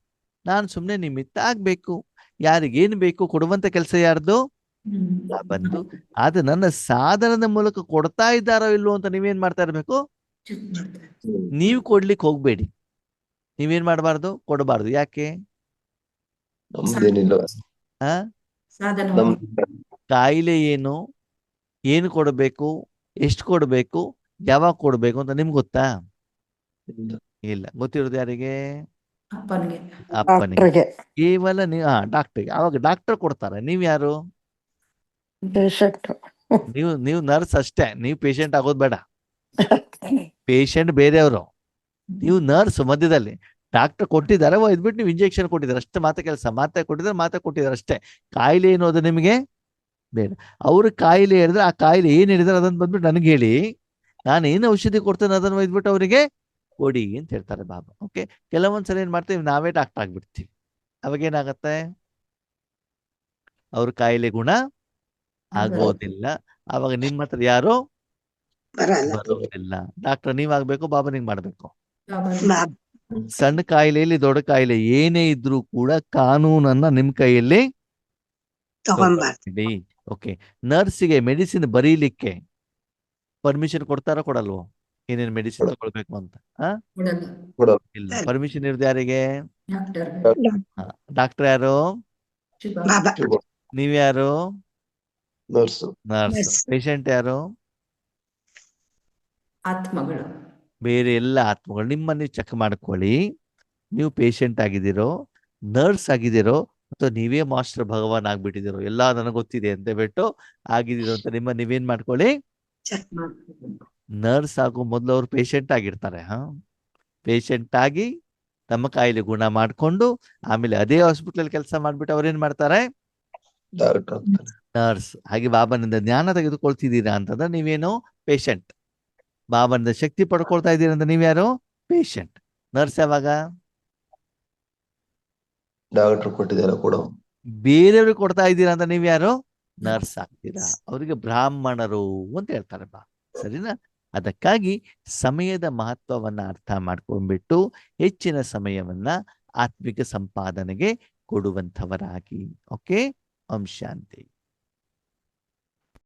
ನಾನು ಸುಮ್ನೆ ನಿಮಿತ್ತ ಆಗ್ಬೇಕು. ಯಾರಿಗೇನು ಬೇಕು ಕೊಡುವಂತ ಕೆಲಸ ಯಾರ್ದು? ಬಂದು. ಆದ್ರೆ ನನ್ನ ಸಾಧನದ ಮೂಲಕ ಕೊಡ್ತಾ ಇದ್ದಾರೋ ಇಲ್ವೋ ಅಂತ ನೀವೇನ್ ಮಾಡ್ತಾ ಇರ್ಬೇಕು? ಚೆಕ್ ಮಾಡ್ತಾರೆ. ನೀವು ಕೊಡ್ಲಿಕ್ಕೆ ಹೋಗ್ಬೇಡಿ. ನೀವೇನ್ ಮಾಡಬಾರ್ದು? ಕೊಡಬಾರ್ದು. ಯಾಕೆ? ನಮ್ದೇನಿಲ್ಲ. ಆ ಸಾಧನ ನಮ್ ಕಾಯಿಲೆ ಏನು, ಏನು ಕೊಡಬೇಕು, ಎಷ್ಟು ಕೊಡಬೇಕು, ಯಾವಾಗ ಕೊಡಬೇಕು ಅಂತ ನಿಮ್ಗೆ ಗೊತ್ತಾ? ಇಲ್ಲ. ಇಲ್ಲ. ಗೊತ್ತಿರೋದು ಯಾರಿಗೆ? ಅಪ್ಪನಿಗೆ. ಅಪ್ಪನಿಗೆ. ಡಾಕ್ಟ್ರಿಗೆ, ಕೇವಲ ನೀವು ಡಾಕ್ಟರ್ಗೆ. ಅವಾಗ ಡಾಕ್ಟರ್ ಕೊಡ್ತಾರೆ. ನೀವ್ ಯಾರು? ಪೇಷಂಟ್. ನೀವು ನರ್ಸ್ ಅಷ್ಟೇ. ನೀವು ಪೇಷಂಟ್ ಆಗೋದು ಬೇಡ. ಪೇಷಂಟ್ ಬೇರೆಯವರು. ನೀವು ನರ್ಸ್ ಮಧ್ಯದಲ್ಲಿ ಡಾಕ್ಟರ್ ಕೊಟ್ಟಿದ್ದಾರೆ ಒಯ್ದ್ಬಿಟ್ಟು ನೀವು ಇಂಜೆಕ್ಷನ್ ಕೊಟ್ಟಿದ್ದಾರೆ ಅಷ್ಟೇ, ಮಾತ್ರ ಕೆಲಸ. ಮಾತ್ರೆ ಕೊಟ್ಟಿದ್ದಾರೆ ಅಷ್ಟೇ. ಕಾಯಿಲೆ ಏನು ಅದು ನಿಮಗೆ ಬೇಡ. ಅವ್ರ ಕಾಯಿಲೆ ಹೇಳಿದ್ರೆ ಆ ಕಾಯಿಲೆ ಏನ್ ಹೇಳಿದ್ರೆ ಅದನ್ನ ಬಂದ್ಬಿಟ್ಟು ನನಗೆ ಹೇಳಿ, ನಾನು ಏನು ಔಷಧಿ ಕೊಡ್ತೇನೆ ಅದನ್ನ ಒಯ್ದ್ಬಿಟ್ಟು ಅವರಿಗೆ ಕೊಡಿ ಅಂತ ಹೇಳ್ತಾರೆ ಬಾಬಾ. ಓಕೆ, ಕೆಲವೊಂದ್ಸಲ ಏನ್ ಮಾಡ್ತೀವಿ, ನಾವೇ ಡಾಕ್ಟರ್ ಆಗ್ಬಿಡ್ತೀವಿ. ಅವಾಗೇನಾಗತ್ತೆ, ಅವ್ರ ಕಾಯಿಲೆ ಗುಣ ಆಗೋದಿಲ್ಲ. ಅವಾಗ ನಿಮ್ಮ ಹತ್ರ ಯಾರು ಬರಲ್ಲ ಬರೋದಿಲ್ಲ. ಡಾಕ್ಟರ್ ನೀವಾಗ್ಬೇಕು, ಬಾಬಾ ನಿಂಗ್ ಮಾಡ್ಬೇಕು. ಬಾಬಾ ಸಣ್ಣ ಕಾಯಿಲೆಯಲ್ಲಿ ದೊಡ್ಡ ಕಾಯಿಲೆ ಏನೇ ಇದ್ರೂ ಕೂಡ ಕಾನೂನನ್ನ ನಿಮ್ ಕೈಯಲ್ಲಿ ತಗೊಂಬಾರ್ದು. ಓಕೆ, ನರ್ಸಿಗೆ ಮೆಡಿಸಿನ್ ಬರೀಲಿಕ್ಕೆ ಪರ್ಮಿಷನ್ ಕೊಡ್ತಾರೋ ಕೊಡಲ್ವೋ, ಏನೇನ್ ಮೆಡಿಸಿನ್ ತಗೊಳ್ಬೇಕು ಅಂತ? ಕೊಡಲ್ಲ. ಇಲ್ಲ. ಪರ್ಮಿಷನ್ ಇರೋದು ಯಾರಿಗೆ? ಡಾಕ್ಟರ್ ಡಾಕ್ಟರ್ ಯಾರು? ಬಾಬಾ ನೀವ್ಯಾರು? ನರ್ಸ್. ನರ್ಸ್. Nurse. ಪೇಷಂಟ್ ಯಾರು? ಆತ್ಮಗಳು. ಬೇರೆ ಎಲ್ಲ ಆತ್ಮಗಳು. ನಿಮ್ಮನ್ನ ನೀವು ಚೆಕ್ ಮಾಡ್ಕೊಳ್ಳಿ, ನೀವು ಪೇಷಂಟ್ ಆಗಿದ್ದೀರೋ, ನರ್ಸ್ ಆಗಿದ್ದೀರೋ, ಅಥವಾ ನೀವೇ ಮಾಸ್ಟರ್ ಭಗವಾನ್ ಆಗ್ಬಿಟ್ಟಿದ್ದೀರೋ, ಎಲ್ಲ ನನಗೆ ಗೊತ್ತಿದೆ ಅಂತ ಬಿಟ್ಟು ಆಗಿದ್ದೀರೋ ಅಂತ ನಿಮ್ಮ ನೀವೇನ್ ಮಾಡ್ಕೊಳ್ಳಿ. ಚೆಕ್ ನರ್ಸ್ ಆಗೋ ಮೊದಲು ಅವ್ರು ಪೇಷಂಟ್ ಆಗಿರ್ತಾರೆ. ಪೇಷಂಟ್ ಆಗಿ ತಮ್ಮ ಕಾಯಿಲೆ ಗುಣ ಮಾಡ್ಕೊಂಡು ಆಮೇಲೆ ಅದೇ ಹಾಸ್ಪಿಟಲ್ ಕೆಲಸ ಮಾಡ್ಬಿಟ್ಟು ಅವ್ರೇನ್ ಮಾಡ್ತಾರೆ, ಡಾಕ್ಟರ್ ಆಗ್ತಾನೆ. ನರ್ಸ್. ಹಾಗೆ ಬಾಬಾನಿಂದ ಜ್ಞಾನ ತೆಗೆದುಕೊಳ್ತಿದ್ದೀರಾ ಅಂತಂದ್ರೆ ನೀವೇನು ಪೇಷಂಟ್. ಬಾಬಾನಿಂದ ಶಕ್ತಿ ಪಡ್ಕೊಳ್ತಾ ಇದ್ದೀರಾ ಅಂತ ನೀವ್ಯಾರು ಪೇಷಂಟ್. ನರ್ಸ್ ಯಾವಾಗ? ಡಾಕ್ಟರ್ ಕೊಟ್ಟಿದ್ದಾರೆ ಕೊಡೋ. ಬೇರೆಯವ್ರಿಗೆ ಕೊಡ್ತಾ ಇದ್ದೀರಾ ಅಂತ ನೀವ್ಯಾರು ನರ್ಸ್ ಆಗ್ತೀರಾ. ಅವರಿಗೆ ಬ್ರಾಹ್ಮಣರು ಅಂತ ಹೇಳ್ತಾರೆ ಬಾ, ಸರಿನಾ? ಅದಕ್ಕಾಗಿ ಸಮಯದ ಮಹತ್ವವನ್ನ ಅರ್ಥ ಮಾಡ್ಕೊಂಡ್ಬಿಟ್ಟು ಹೆಚ್ಚಿನ ಸಮಯವನ್ನ ಆತ್ಮಿಕ ಸಂಪಾದನೆಗೆ ಕೊಡುವಂಥವರಾಗಿ. ಓಕೆ, ಓಂ ಶಾಂತಿ.